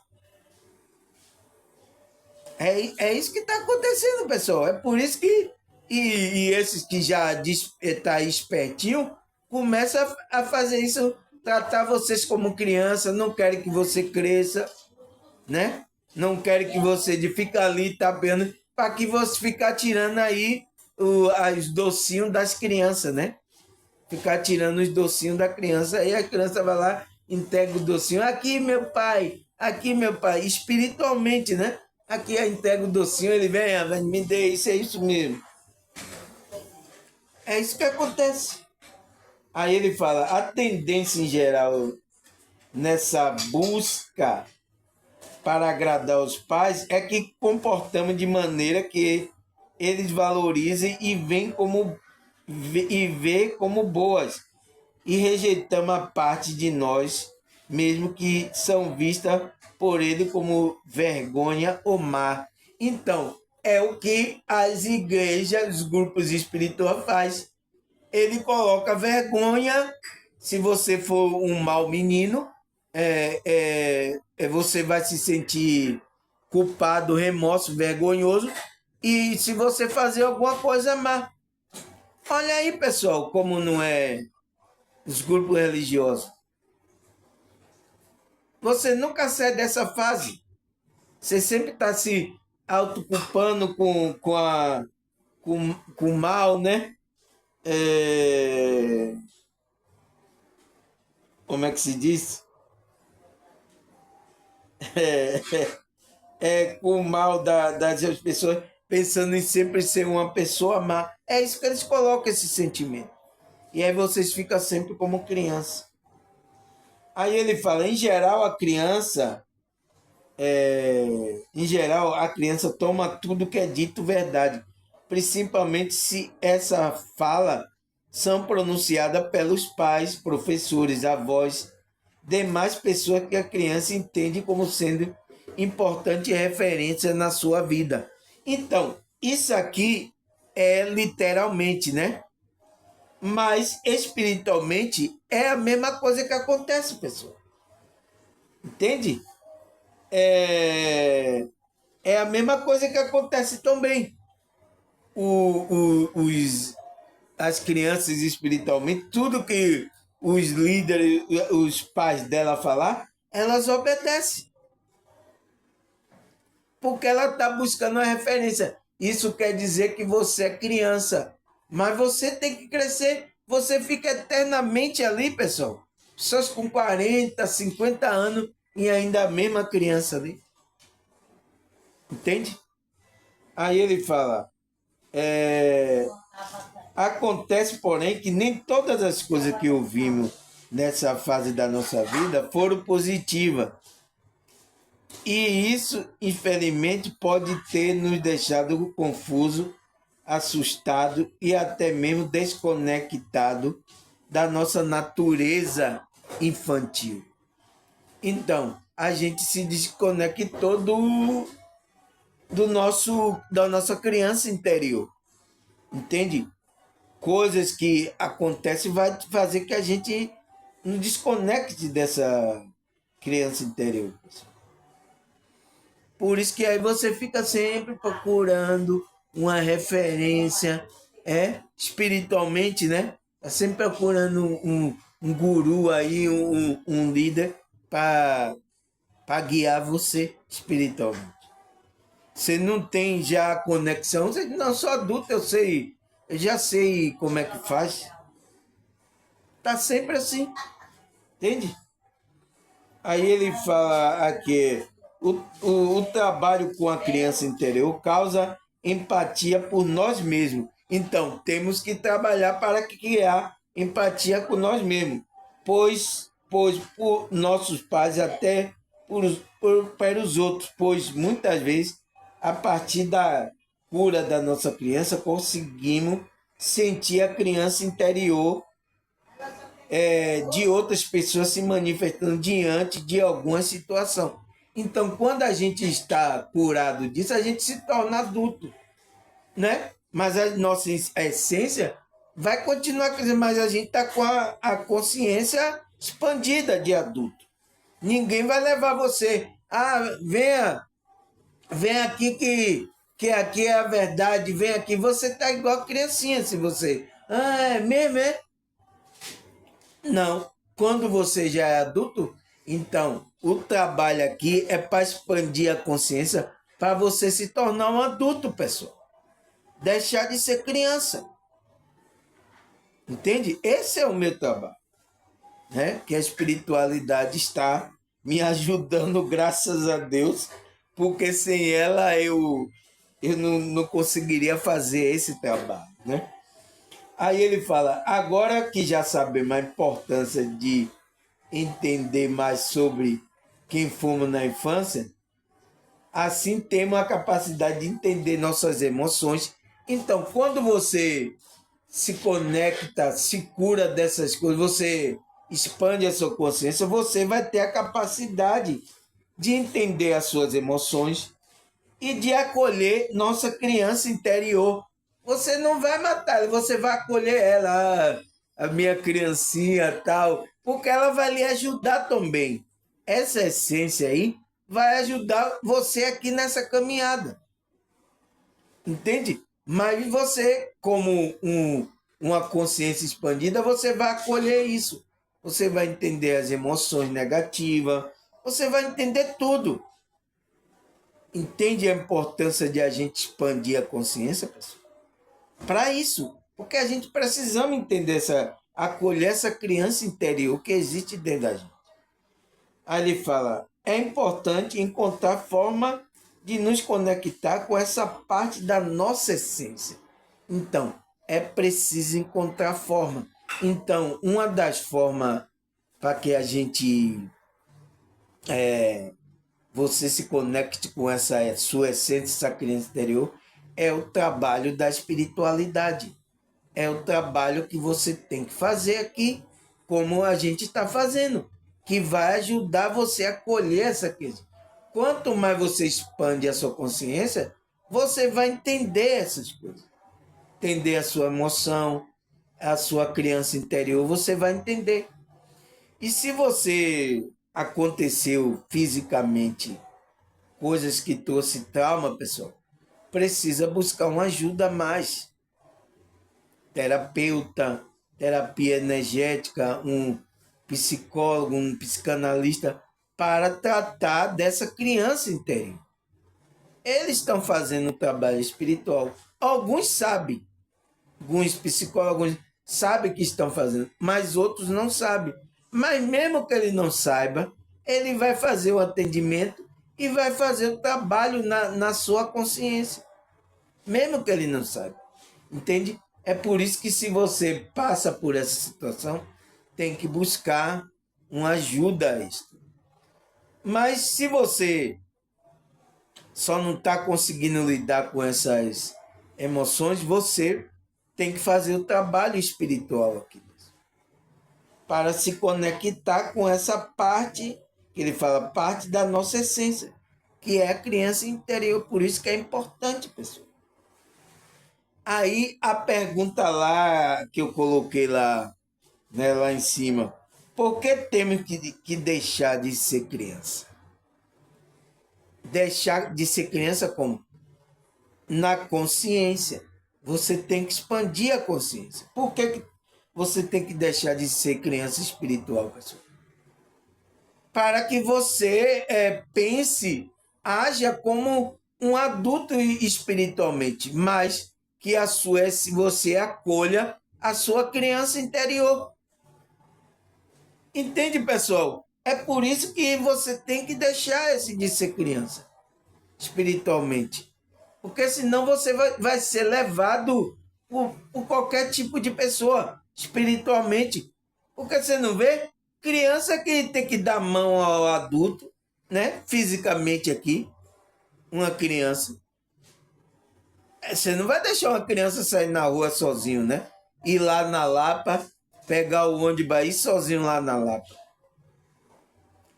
É isso que está acontecendo, pessoal. É por isso que esses que já está espertinho começam a fazer isso, tratar vocês como criança, não querem que você cresça, né? Não querem que você fique ali tapeando, para que você ficar tirando aí os docinhos das crianças, né? Ficar tirando os docinhos da criança, aí a criança vai lá, entrega o docinho, aqui meu pai, espiritualmente, né? Aqui eu entrego o docinho, ele vem, me dê isso, é isso mesmo. É isso que acontece. Aí ele fala, a tendência em geral nessa busca para agradar os pais é que comportamos de maneira que eles valorizem e vê como boas, e rejeitamos a parte de nós mesmo que são vistas por ele como vergonha ou má. Então, é o que as igrejas, os grupos espirituais faz. Ele coloca vergonha. Se você for um mau menino, você vai se sentir culpado, remorso, vergonhoso. E se você fazer alguma coisa má, olha aí, pessoal, como não é os grupos religiosos. Você nunca sai dessa fase. Você sempre está se autoculpando com o mal, né? Como é que se diz? Com o mal das pessoas, pensando em sempre ser uma pessoa má. É isso que eles colocam, esse sentimento. E aí vocês ficam sempre como criança. Aí ele fala, em geral a criança toma tudo que é dito verdade, principalmente se essa fala são pronunciadas pelos pais, professores, avós, demais pessoas que a criança entende como sendo importante referência na sua vida. Então, isso aqui é literalmente, né? Mas espiritualmente é a mesma coisa que acontece, pessoal. Entende? É a mesma coisa que acontece também. As crianças espiritualmente, tudo que os líderes, os pais dela falar, elas obedecem. Porque ela está buscando uma referência. Isso quer dizer que você é criança. Mas você tem que crescer. Você fica eternamente ali, pessoal. Pessoas com 40, 50 anos e ainda a mesma criança ali. Entende? Aí ele fala, acontece, porém, que nem todas as coisas que ouvimos nessa fase da nossa vida foram positivas. E isso, infelizmente, pode ter nos deixado confuso, assustado e até mesmo desconectado da nossa natureza infantil. Então, a gente se desconectou da nossa criança interior. Entende? Coisas que acontecem vai fazer que a gente nos desconecte dessa criança interior. Por isso que aí você fica sempre procurando uma referência, espiritualmente, né? Tá sempre procurando um guru aí, um líder para guiar você espiritualmente. Você não tem já conexão, você não, sou adulto, eu já sei como é que faz. Tá sempre assim, entende? Aí ele fala aqui, o trabalho com a criança interior causa empatia por nós mesmos. Então, temos que trabalhar para criar empatia com nós mesmos, pois por nossos pais até para os outros, pois muitas vezes, a partir da cura da nossa criança, conseguimos sentir a criança interior de outras pessoas se manifestando diante de alguma situação. Então, quando a gente está curado disso, a gente se torna adulto, né? Mas a nossa essência vai continuar crescendo, mas a gente está com a consciência expandida de adulto. Ninguém vai levar você. Vem aqui que aqui é a verdade, vem aqui. Você está igual criancinha, se você... é mesmo, é? Não. Quando você já é adulto, então o trabalho aqui é para expandir a consciência para você se tornar um adulto, pessoal. Deixar de ser criança. Entende? Esse é o meu trabalho. Né? Que a espiritualidade está me ajudando, graças a Deus, porque sem ela eu não conseguiria fazer esse trabalho. Né? Aí ele fala, agora que já sabemos a importância de entender mais sobre quem fomos na infância, Assim temos a capacidade de entender nossas emoções. Então, quando você se conecta, se cura dessas coisas, você expande a sua consciência, você vai ter a capacidade de entender as suas emoções e de acolher nossa criança interior. Você não vai matar, você vai acolher ela, a minha criancinha tal, porque ela vai lhe ajudar também. Essa essência aí vai ajudar você aqui nessa caminhada. Entende? Mas você, como uma consciência expandida, você vai acolher isso. Você vai entender as emoções negativas, você vai entender tudo. Entende a importância de a gente expandir a consciência, pessoal? Para isso, porque a gente precisamos entender acolher essa criança interior que existe dentro da gente. Aí ele fala, é importante encontrar forma de nos conectar com essa parte da nossa essência. Então, é preciso encontrar forma. Então, uma das formas para que a gente você se conecte com essa sua essência, essa criança interior, é o trabalho da espiritualidade. É o trabalho que você tem que fazer aqui, como a gente está fazendo, que vai ajudar você a colher essa coisa. Quanto mais você expande a sua consciência, você vai entender essas coisas. Entender a sua emoção, a sua criança interior, você vai entender. E se você aconteceu fisicamente coisas que trouxe trauma, pessoal, precisa buscar uma ajuda a mais. Terapeuta, terapia energética, um psicólogo, um psicanalista, para tratar dessa criança interior. Eles estão fazendo um trabalho espiritual. Alguns sabem, alguns psicólogos sabem que estão fazendo, mas outros não sabem. Mas mesmo que ele não saiba, ele vai fazer o atendimento e vai fazer o trabalho na sua consciência, mesmo que ele não saiba. Entende? É por isso que se você passa por essa situação, tem que buscar uma ajuda extra. Mas se você só não está conseguindo lidar com essas emoções, você tem que fazer o trabalho espiritual aqui, para se conectar com essa parte, que ele fala, parte da nossa essência, que é a criança interior. Por isso que é importante, pessoal. Aí a pergunta lá que eu coloquei lá, né, lá em cima, por que temos que deixar de ser criança? Deixar de ser criança como? Na consciência. Você tem que expandir a consciência. Por que você tem que deixar de ser criança espiritual, pessoal? Para que você pense, haja como um adulto espiritualmente, mas que se você acolha a sua criança interior. Entende, pessoal? É por isso que você tem que deixar esse de ser criança espiritualmente. Porque senão você vai ser levado por qualquer tipo de pessoa espiritualmente. Porque você não vê? Criança que tem que dar mão ao adulto, né? Fisicamente aqui, uma criança. Você não vai deixar uma criança sair na rua sozinho, né? Ir lá na Lapa, pegar o ônibus e ir sozinho lá na Lapa.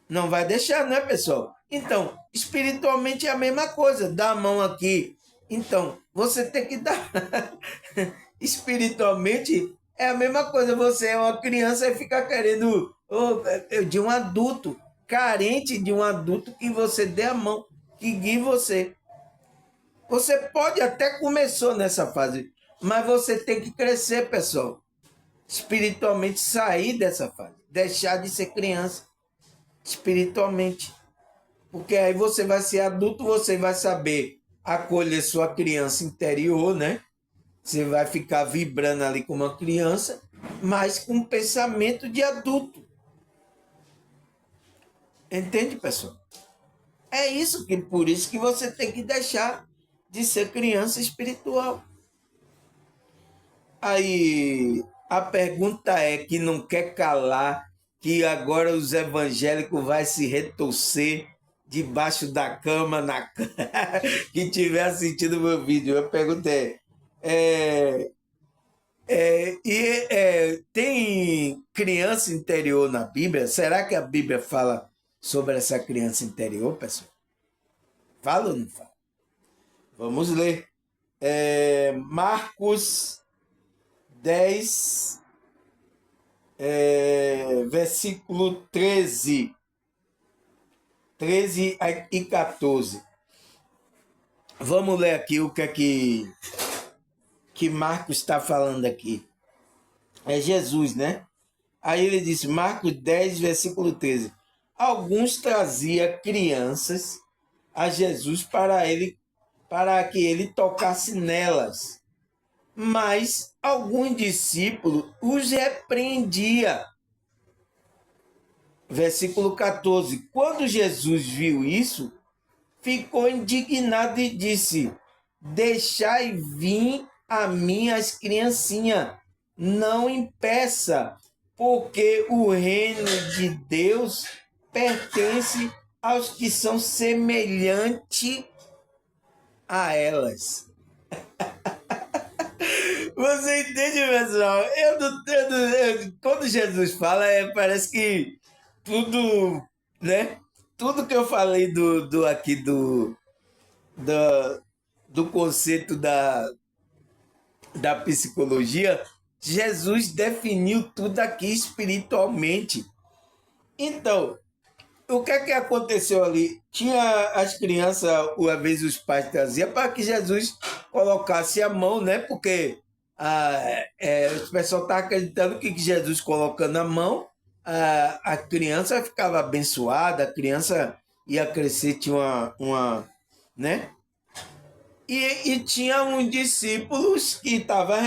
Não vai deixar, né, pessoal? Então, espiritualmente é a mesma coisa. Dá a mão aqui. Então, você tem que dar. Espiritualmente é a mesma coisa. Você é uma criança e fica querendo de um adulto, carente de um adulto que você dê a mão, que guie você. Você pode até começou nessa fase, mas você tem que crescer, pessoal. Espiritualmente sair dessa fase, deixar de ser criança espiritualmente. Porque aí você vai ser adulto, você vai saber acolher sua criança interior, né? Você vai ficar vibrando ali como uma criança, mas com um pensamento de adulto. Entende, pessoal? É isso que por isso que você tem que deixar de ser criança espiritual. Aí a pergunta é que não quer calar, que agora os evangélicos vai se retorcer debaixo da cama, que tiver assistindo o meu vídeo. Eu perguntei, tem criança interior na Bíblia? Será que a Bíblia fala sobre essa criança interior, pessoal? Fala ou não fala? Vamos ler. Marcos 10, versículo 13 e 14. Vamos ler aqui o que é que Marcos está falando aqui. É Jesus, né? Aí ele disse, Marcos 10, versículo 13. Alguns trazia crianças a Jesus para que ele tocasse nelas. Mas alguns discípulos os repreendia. Versículo 14. Quando Jesus viu isso, ficou indignado e disse, deixai vir a mim as criancinhas, não impeça, porque o reino de Deus pertence aos que são semelhantes a elas. Você entende, pessoal? Quando Jesus fala, parece que tudo, né? Tudo que eu falei do conceito da psicologia, Jesus definiu tudo aqui espiritualmente. Então, o que é que aconteceu ali? Tinha as crianças, uma vez os pais traziam para que Jesus colocasse a mão, né? Porque o pessoal está acreditando que Jesus colocando a mão, a criança ficava abençoada, a criança ia crescer, tinha né? E tinha uns discípulos que estavam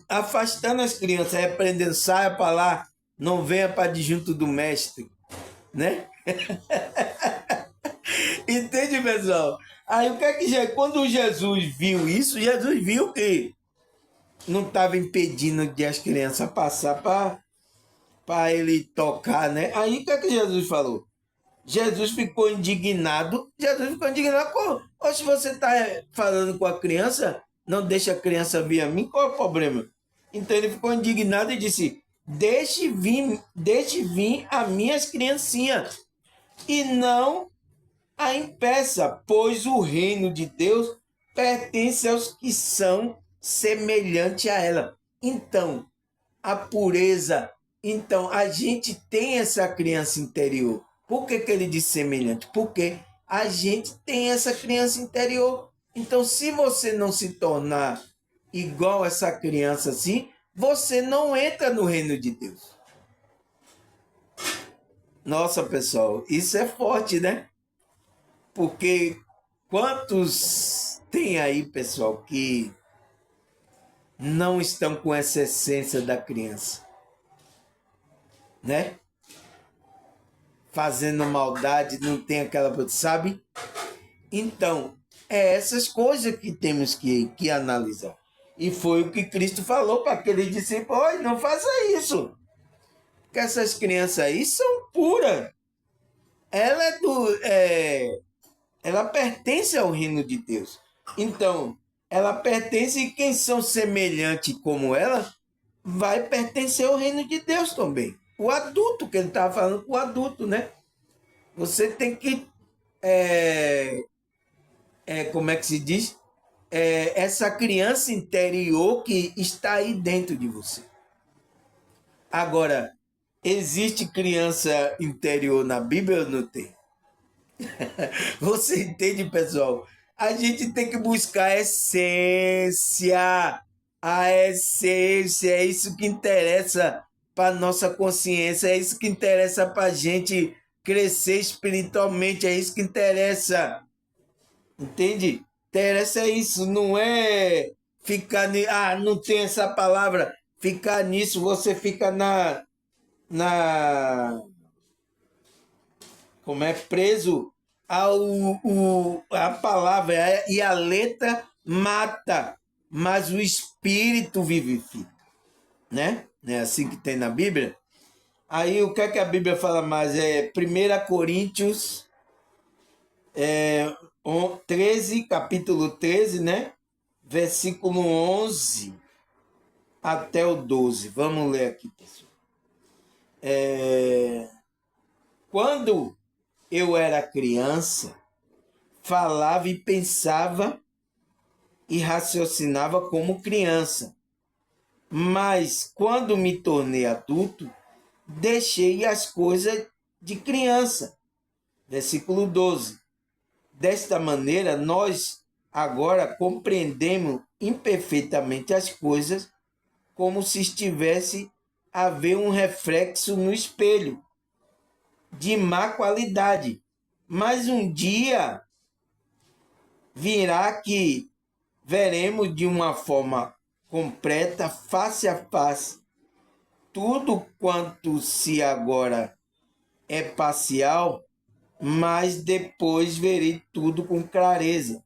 afastando as crianças, repreendendo, saia para lá, não venha para de junto do mestre, né? Entende, pessoal? Aí o que é que quando Jesus viu isso, Jesus viu que não estava impedindo de as crianças passar para ele tocar, né? Aí o que é que Jesus falou? Jesus ficou indignado. Ou se você está falando com a criança, não deixa a criança vir a mim, qual é o problema? Então ele ficou indignado e disse, deixe vir a minhas criancinhas e não a impeça, pois o reino de Deus pertence aos que são semelhantes a ela. Então, a pureza, então a gente tem essa criança interior. Por que ele diz semelhante? Porque a gente tem essa criança interior. Então, se você não se tornar igual essa criança assim, você não entra no reino de Deus. Nossa, pessoal, isso é forte, né? Porque quantos tem aí, pessoal, que não estão com essa essência da criança, né? Fazendo maldade, não tem aquela, sabe? Então, essas coisas que temos que analisar. E foi o que Cristo falou para aquele discípulo, olha, não faça isso. Porque essas crianças aí são puras. Ela pertence ao reino de Deus. Então, ela pertence e quem são semelhantes como ela vai pertencer ao reino de Deus também. O adulto, que ele estava falando com o adulto, né? Você tem que, como é que se diz? Essa criança interior que está aí dentro de você. Agora, existe criança interior na Bíblia ou não tem? Você entende, pessoal? A gente tem que buscar a essência. A essência é isso que interessa para nossa consciência, é isso que interessa para a gente crescer espiritualmente, é isso que interessa. Entende? Interessa isso, não é ficar... não tem essa palavra. Ficar nisso, você fica como é preso a palavra, e a letra mata, mas o espírito vivifica, né? É assim que tem na Bíblia. Aí o que é que a Bíblia fala mais? 1 Coríntios 13, capítulo 13, né? Versículo 11 até o 12. Vamos ler aqui, pessoal. Quando eu era criança, falava e pensava e raciocinava como criança. Mas quando me tornei adulto, deixei as coisas de criança. Versículo 12. Desta maneira, nós agora compreendemos imperfeitamente as coisas como se estivesse a ver um reflexo no espelho de má qualidade. Mas um dia virá que veremos de uma forma completa, face a face, tudo quanto se agora é parcial, mas depois verei tudo com clareza,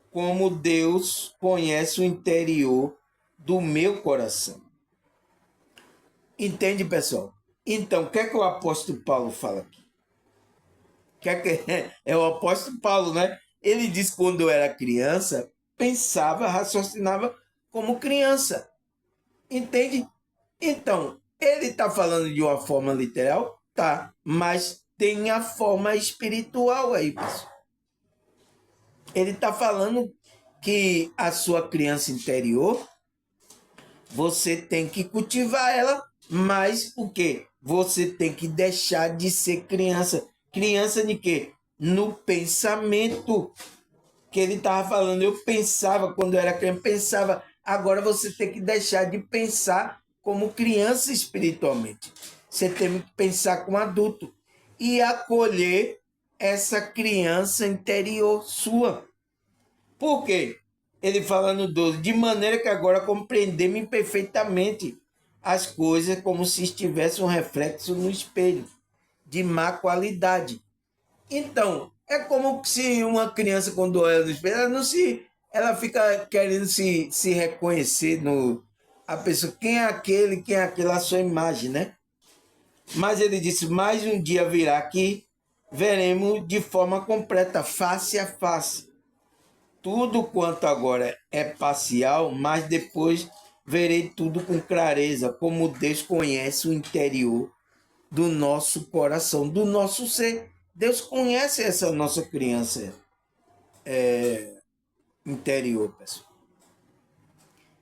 como Deus conhece o interior do meu coração. Entende, pessoal? Então, o que é que o apóstolo Paulo fala aqui? É o apóstolo Paulo, né? Ele diz que quando eu era criança, pensava, raciocinava como criança. Entende? Então, ele está falando de uma forma literal? Tá, mas tem a forma espiritual aí, pessoal. Ele está falando que a sua criança interior, você tem que cultivar ela, mas o quê? Você tem que deixar de ser criança. Criança de quê? No pensamento que ele estava falando. Eu pensava, quando eu era criança, pensava. Agora você tem que deixar de pensar como criança espiritualmente. Você tem que pensar como adulto e acolher essa criança interior sua. Por quê? Ele fala no 12, de maneira que agora compreendemos perfeitamente as coisas como se estivesse um reflexo no espelho, de má qualidade. Então, é como se uma criança, quando olha no espelho, ela fica querendo se reconhecer no a pessoa, quem é aquele, a sua imagem, né? Mas ele disse, mais um dia virá que veremos de forma completa, face a face. Tudo quanto agora é parcial, mas depois verei tudo com clareza, como Deus conhece o interior do nosso coração, do nosso ser. Deus conhece essa nossa criança interior, pessoal.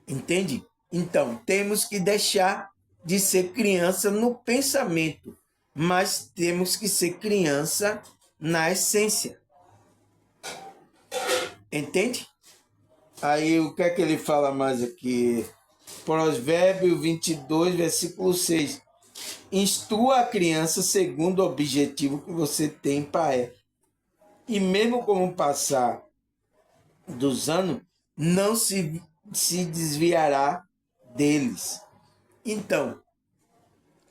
Entende? Então, temos que deixar de ser criança no pensamento, mas temos que ser criança na essência. Entende? Aí, o que é que ele fala mais aqui? Provérbio 22, versículo 6. Instrua a criança segundo o objetivo que você tem para ela. E mesmo com o passar dos anos, não se desviará deles. Então,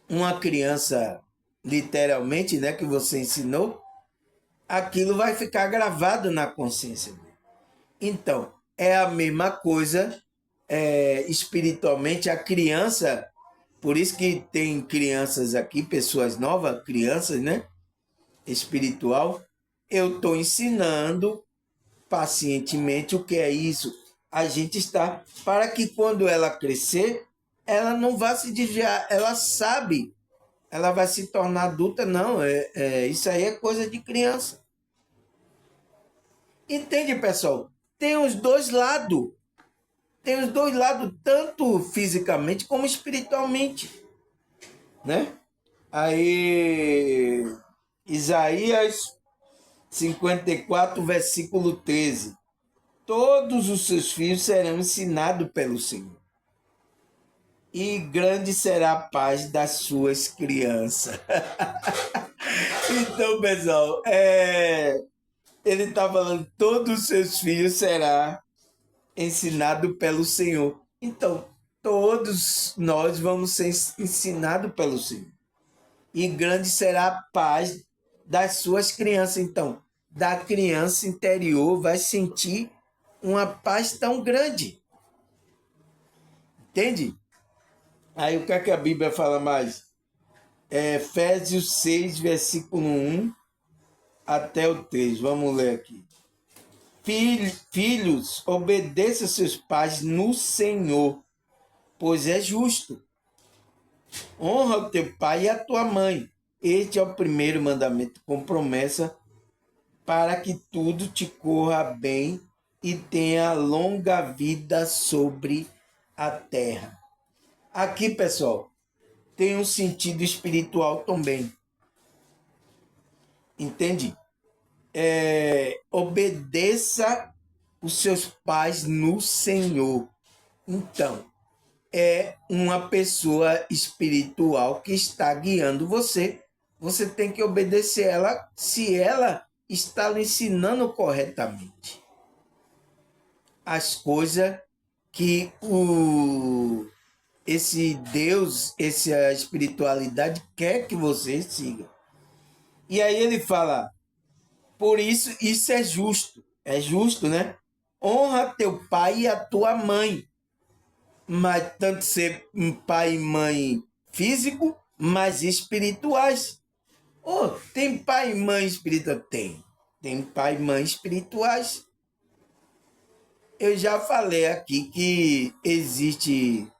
uma criança, literalmente, né, que você ensinou, aquilo vai ficar gravado na consciência dele. Então, é a mesma coisa espiritualmente. A criança, por isso que tem crianças aqui, pessoas novas, crianças, né? Espiritual. Eu estou ensinando pacientemente o que é isso. A gente está, para que quando ela crescer, ela não vá se desviar, ela sabe, ela vai se tornar adulta, não, isso aí é coisa de criança. Entende, pessoal? Tem os dois lados. Tem os dois lados, tanto fisicamente como espiritualmente, né? Aí, Isaías 54, versículo 13. Todos os seus filhos serão ensinados pelo Senhor, e grande será a paz das suas crianças. Então, pessoal, ele está falando, todos os seus filhos serão ensinados pelo Senhor. Então, todos nós vamos ser ensinados pelo Senhor. E grande será a paz das suas crianças. Então, da criança interior vai sentir uma paz tão grande. Entende? Aí o que é que a Bíblia fala mais? Efésios 6, versículo 1 até o 3. Vamos ler aqui. Filhos, obedeça seus pais no Senhor, pois é justo. Honra o teu pai e a tua mãe. Este é o primeiro mandamento com promessa para que tudo te corra bem e tenha longa vida sobre a terra. Aqui, pessoal, tem um sentido espiritual também. Entende? Obedeça os seus pais no Senhor. Então, é uma pessoa espiritual que está guiando você. Você tem que obedecer ela se ela está lhe ensinando corretamente as coisas que esse Deus, essa espiritualidade quer que você siga. E aí ele fala, por isso, isso é justo, né? Honra teu pai e a tua mãe, mas tanto ser um pai e mãe físico, mas espirituais. Oh, tem pai e mãe espiritual? Tem pai e mãe espirituais. Eu já falei aqui que existe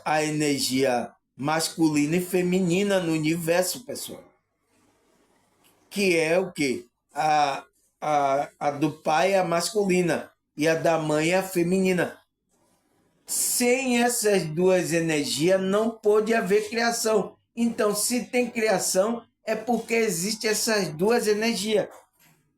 a energia masculina e feminina no universo, pessoal. Que é o quê? A do pai é a masculina e a da mãe é a feminina. Sem essas duas energias não pode haver criação. Então, se tem criação, é porque existem essas duas energias.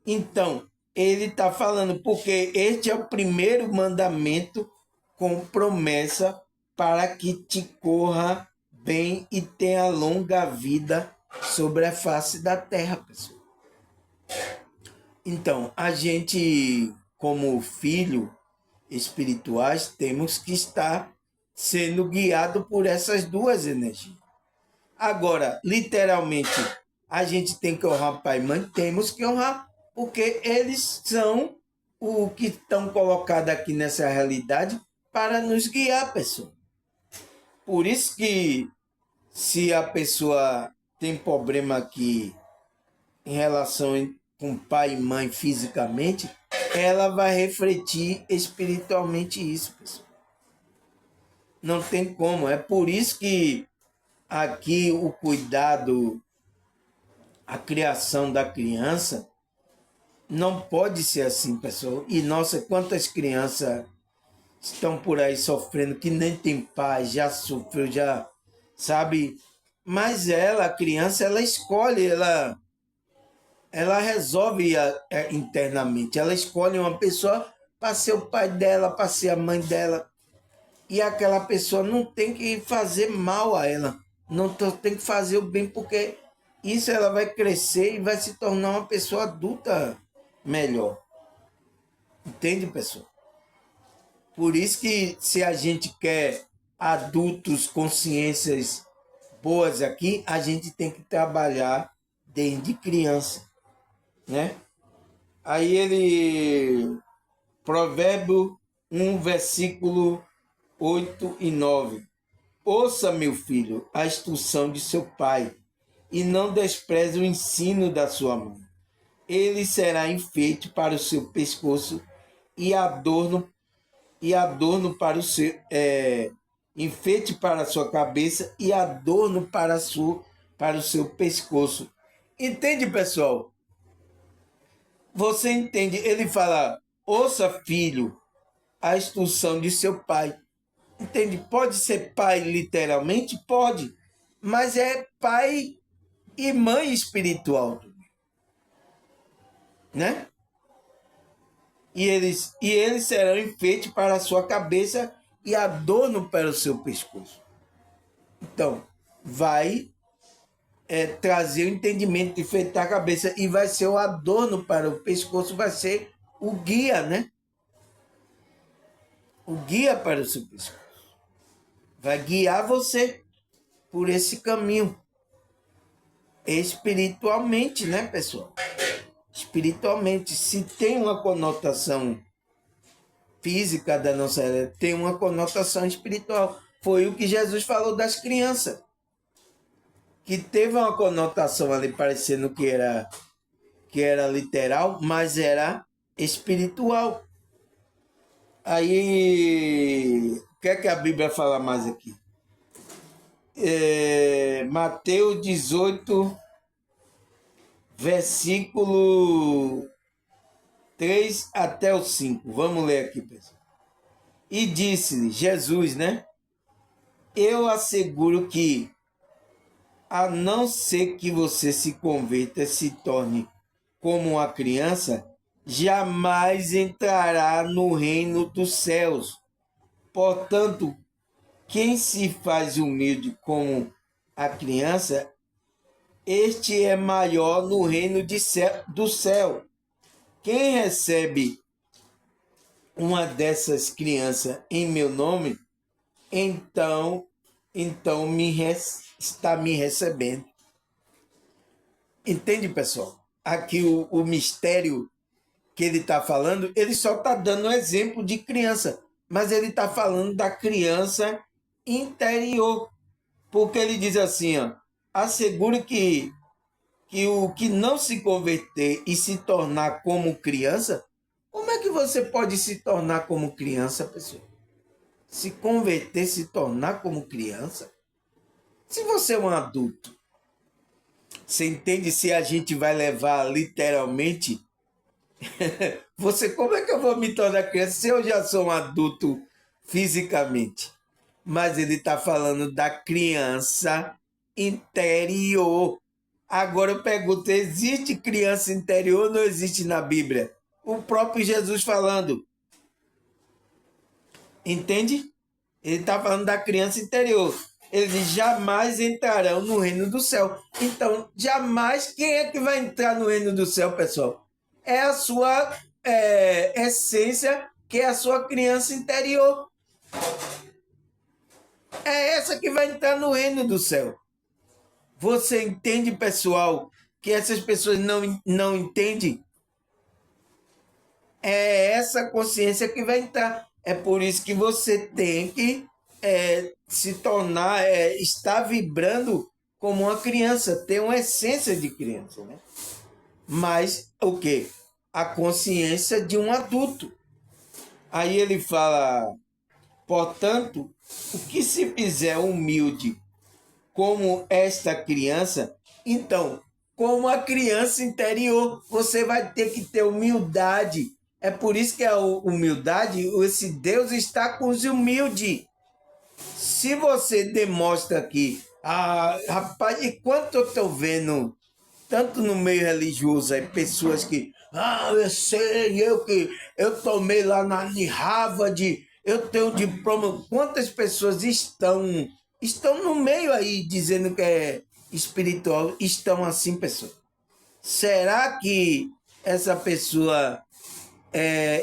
Então, ele está falando, porque este é o primeiro mandamento com promessa para que te corra bem e tenha longa vida sobre a face da terra, pessoal. Então, a gente, como filho espirituais, temos que estar sendo guiado por essas duas energias. Agora, literalmente, a gente tem que honrar pai e mãe, temos que honrar, porque eles são o que estão colocados aqui nessa realidade para nos guiar, pessoal. Por isso que se a pessoa tem problema aqui em relação com pai e mãe fisicamente, ela vai refletir espiritualmente isso, pessoal. Não tem como. É por isso que aqui o cuidado, a criação da criança, não pode ser assim, pessoal. E nossa, quantas crianças estão por aí sofrendo, que nem tem pai, já sofreu, já sabe. Mas ela, a criança, ela escolhe, ela resolve internamente. Ela escolhe uma pessoa para ser o pai dela, para ser a mãe dela. E aquela pessoa não tem que fazer mal a ela. Não tem que fazer o bem, porque isso ela vai crescer e vai se tornar uma pessoa adulta melhor. Entende, pessoal? Por isso que se a gente quer adultos com consciências boas aqui, a gente tem que trabalhar desde criança, né? Aí ele, Provérbio 1, versículo 8 e 9. Ouça, meu filho, a instrução de seu pai, e não despreze o ensino da sua mãe. Ele será enfeite para o seu pescoço e adorno para o seu enfeite para a sua cabeça e adorno para o seu pescoço. Entende, pessoal? Você entende? Ele fala: ouça, filho, a instrução de seu pai. Entende? Pode ser pai literalmente? Pode. Mas é pai e mãe espiritual. Né? E eles serão enfeites para a sua cabeça e adorno para o seu pescoço. Então, vai trazer o entendimento de enfeitar a cabeça e vai ser o adorno para o pescoço, vai ser o guia, né? O guia para o seu pescoço. Vai guiar você por esse caminho. Espiritualmente, né, pessoal? Espiritualmente, se tem uma conotação física da nossa era, tem uma conotação espiritual. Foi o que Jesus falou das crianças. Que teve uma conotação ali parecendo que era que era literal, mas era espiritual. Aí, o que é que a Bíblia fala mais aqui? Mateus 18, versículo 3 até o 5. Vamos ler aqui, pessoal. E disse-lhe, Jesus, né? Eu asseguro que, a não ser que você se converta, se torne como uma criança, jamais entrará no reino dos céus. Portanto, quem se faz humilde como a criança, este é maior no reino do céu. Quem recebe uma dessas crianças em meu nome, então está me recebendo. Entende, pessoal? Aqui o mistério que ele está falando, ele só está dando um exemplo de criança, mas ele está falando da criança interior, porque ele diz assim, ó, assegure que o que não se converter e se tornar como criança, como é que você pode se tornar como criança, pessoal? Se converter, se tornar como criança? Se você é um adulto, você entende se a gente vai levar literalmente? Você, como é que eu vou me tornar criança se eu já sou um adulto fisicamente? Mas ele está falando da criança interior. Agora eu pergunto, existe criança interior ou não existe na Bíblia? O próprio Jesus falando. Entende? Ele está falando da criança interior. Ele diz, jamais entrarão no reino do céu. Então, jamais, quem é que vai entrar no reino do céu, pessoal? É a sua essência, que é a sua criança interior. É essa que vai entrar no reino do céu. Você entende, pessoal, que essas pessoas não entendem? É essa consciência que vai entrar. É por isso que você tem que se tornar, estar vibrando como uma criança, ter uma essência de criança, né? Mas o quê? A consciência de um adulto. Aí ele fala, portanto, o que se fizer humilde como esta criança, então, como a criança interior, você vai ter que ter humildade. É por isso que a humildade, esse Deus está com os humildes. Se você demonstra que, rapaz, e quanto eu estou vendo, tanto no meio religioso, aí, pessoas que, eu sei, eu tomei lá na Harvard, eu tenho diploma. Quantas pessoas estão no meio aí dizendo que é espiritual, estão assim, pessoal? Será que essa pessoa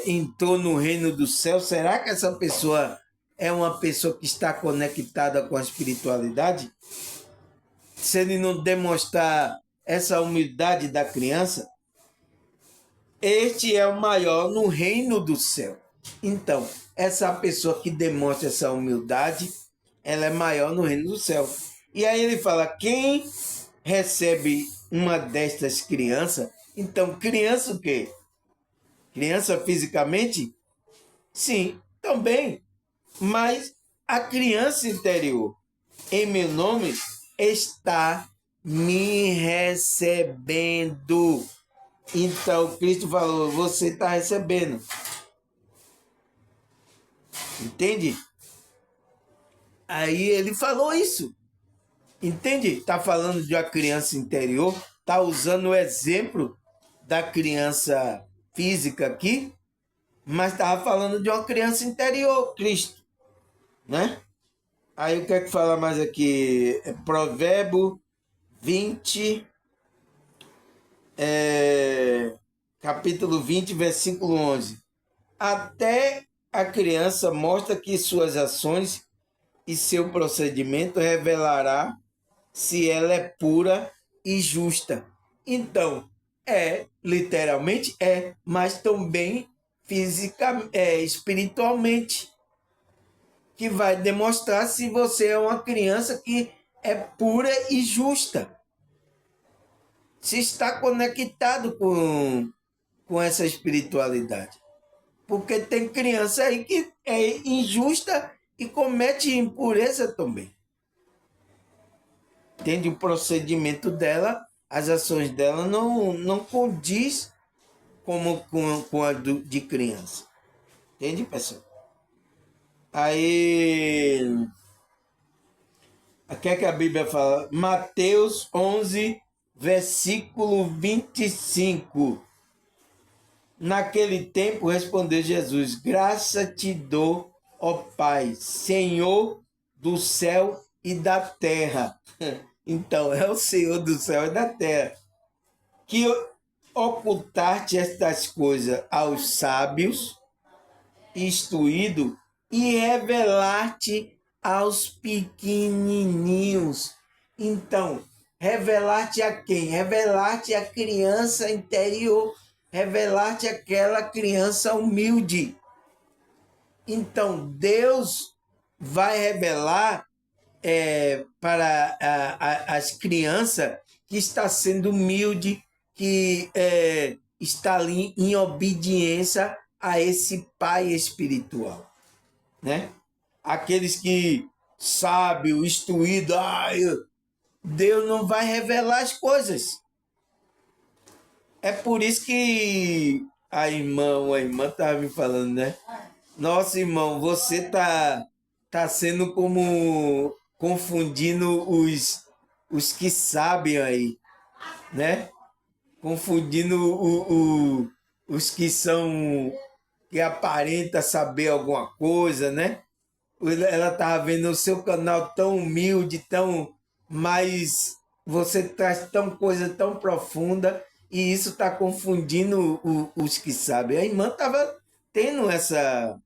entrou no reino do céu? Será que essa pessoa é uma pessoa que está conectada com a espiritualidade? Se ele não demonstrar essa humildade da criança, este é o maior no reino do céu. Então, essa pessoa que demonstra essa humildade, ela é maior no reino do céu. E aí ele fala, quem recebe uma destas crianças, então criança o quê? Criança fisicamente? Sim, também. Mas a criança interior, em meu nome, está me recebendo. Então, Cristo falou, você está recebendo. Entende? Aí ele falou isso. Entende? Está falando de uma criança interior, está usando o exemplo da criança física aqui, mas estava falando de uma criança interior, Cristo, né? Aí o que é que fala mais aqui? Provérbio 20, capítulo 20, versículo 11. Até a criança mostra que suas ações e seu procedimento revelará se ela é pura e justa. Então, literalmente mas também espiritualmente, que vai demonstrar se você é uma criança que é pura e justa. se está conectado com essa espiritualidade. Porque tem criança aí que é injusta e comete impureza também. Entende? O procedimento dela, as ações dela não condiz como com a de criança. Entende, pessoal? Aí, o que é que a Bíblia fala? Mateus 11, versículo 25. Naquele tempo respondeu Jesus: graça te dou, ó Pai, Senhor do céu e da terra. Então, é o Senhor do céu e da terra, que ocultar-te estas coisas aos sábios, instruído, e revelar-te aos pequenininhos. Então, revelar-te a quem? Revelar-te a criança interior, revelar-te aquela criança humilde. Então, Deus vai revelar para as crianças que está sendo humilde, que está ali em obediência a esse pai espiritual, né? Aqueles que sabem, instruído, Deus não vai revelar as coisas. É por isso que a irmã estava me falando, né? Nossa, irmão, você tá sendo como confundindo os que sabem aí, né? Confundindo os que são, que aparenta saber alguma coisa, né? Ela tava vendo o seu canal tão humilde, tão, mas você traz tão coisa tão profunda e isso tá confundindo os que sabem. A irmã tava tendo essa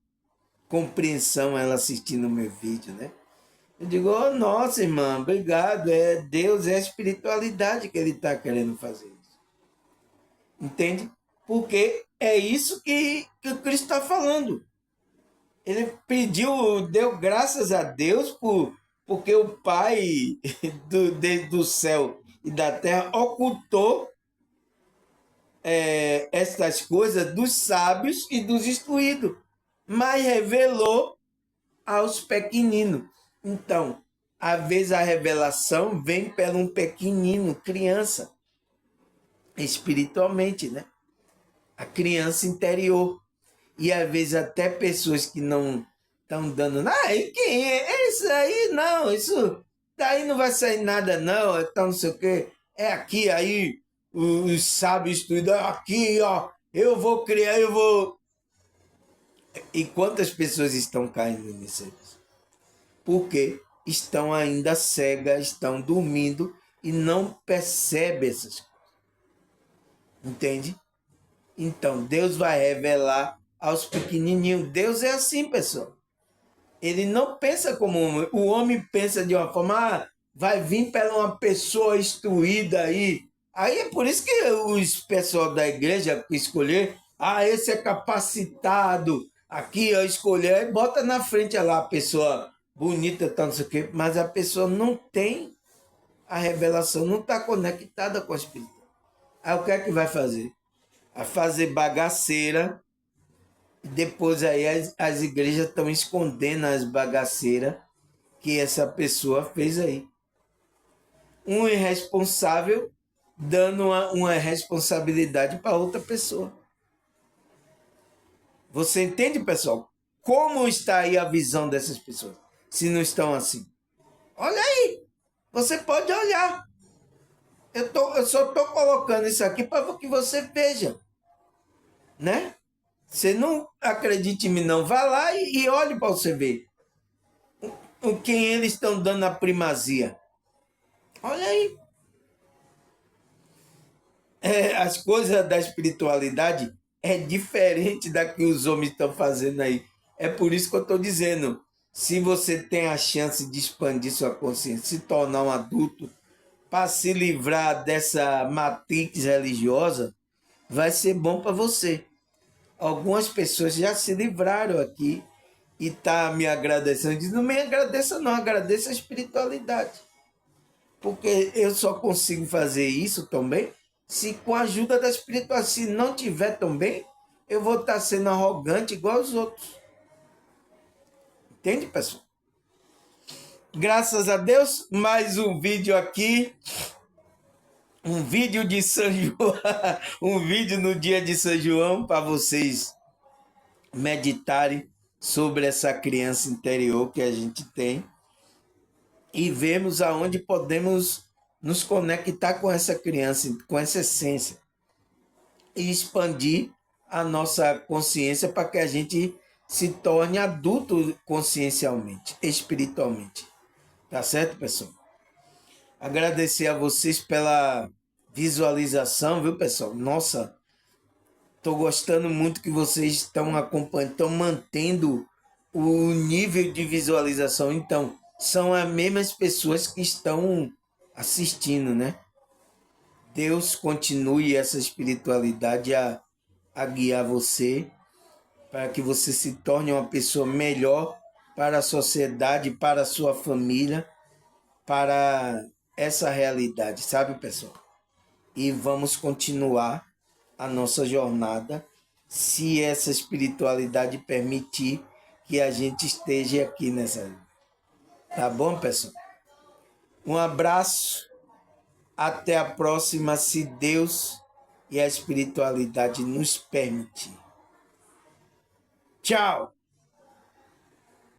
compreensão, ela assistindo o meu vídeo, né? Eu digo, oh, nossa, irmã, obrigado. É Deus, é a espiritualidade que ele está querendo fazer isso. Entende? Porque é isso que o Cristo está falando. Ele pediu, deu graças a Deus porque o Pai do céu e da terra ocultou estas coisas dos sábios e dos instruídos, mas revelou aos pequeninos. Então, às vezes a revelação vem pelo um pequenino, criança, espiritualmente, né? A criança interior. E às vezes até pessoas que não estão dando nada. E quem é? Isso aí não, isso daí não vai sair nada, não. Então não sei o quê. É aqui, aí os sábios estudam, aqui, ó, eu vou criar, eu vou. E quantas pessoas estão caindo nisso aí? Porque estão ainda cegas, estão dormindo e não percebem essas coisas. Entende? Então, Deus vai revelar aos pequenininhos. Deus é assim, pessoal. Ele não pensa como o homem. O homem pensa de uma forma, vai vir para uma pessoa instruída aí. Aí é por isso que os pessoal da igreja escolher, esse é capacitado. Aqui, ó, escolher, aí bota na frente lá a pessoa bonita, tal, não sei o quê, mas a pessoa não tem a revelação, não está conectada com o Espírito. Aí o que é que vai fazer? A fazer bagaceira. Depois aí as igrejas estão escondendo as bagaceiras que essa pessoa fez aí. Um irresponsável dando uma responsabilidade para outra pessoa. Você entende, pessoal? Como está aí a visão dessas pessoas? Se não estão assim. Olha aí. Você pode olhar. Eu só estou colocando isso aqui para que você veja. Né? Você não acredite em mim, não. Vá lá e olhe para você ver. O quem eles estão dando a primazia. Olha aí. As coisas da espiritualidade é diferente da que os homens estão fazendo aí. É por isso que eu estou dizendo. Se você tem a chance de expandir sua consciência, se tornar um adulto, para se livrar dessa matrix religiosa, vai ser bom para você. Algumas pessoas já se livraram aqui e tá me agradecendo. Diz, não me agradeça não, agradeça a espiritualidade. Porque eu só consigo fazer isso também Se com a ajuda da espiritualidade, se não tiver também, eu vou estar sendo arrogante igual os outros. Entende, pessoal? Graças a Deus, mais um vídeo aqui. Um vídeo de São João. Um vídeo no dia de São João para vocês meditarem sobre essa criança interior que a gente tem e vemos aonde podemos nos conectar com essa criança, com essa essência e expandir a nossa consciência para que a gente se torne adulto consciencialmente, espiritualmente. Tá certo, pessoal? Agradecer a vocês pela visualização, viu, pessoal? Nossa, estou gostando muito que vocês estão acompanhando, estão mantendo o nível de visualização. Então, são as mesmas pessoas que estão assistindo, né? Deus continue essa espiritualidade a guiar você para que você se torne uma pessoa melhor para a sociedade, para a sua família, para essa realidade, sabe, pessoal? E vamos continuar a nossa jornada, se essa espiritualidade permitir que a gente esteja aqui nessa. Tá bom, pessoal? Um abraço, até a próxima, se Deus e a espiritualidade nos permitir. Tchau!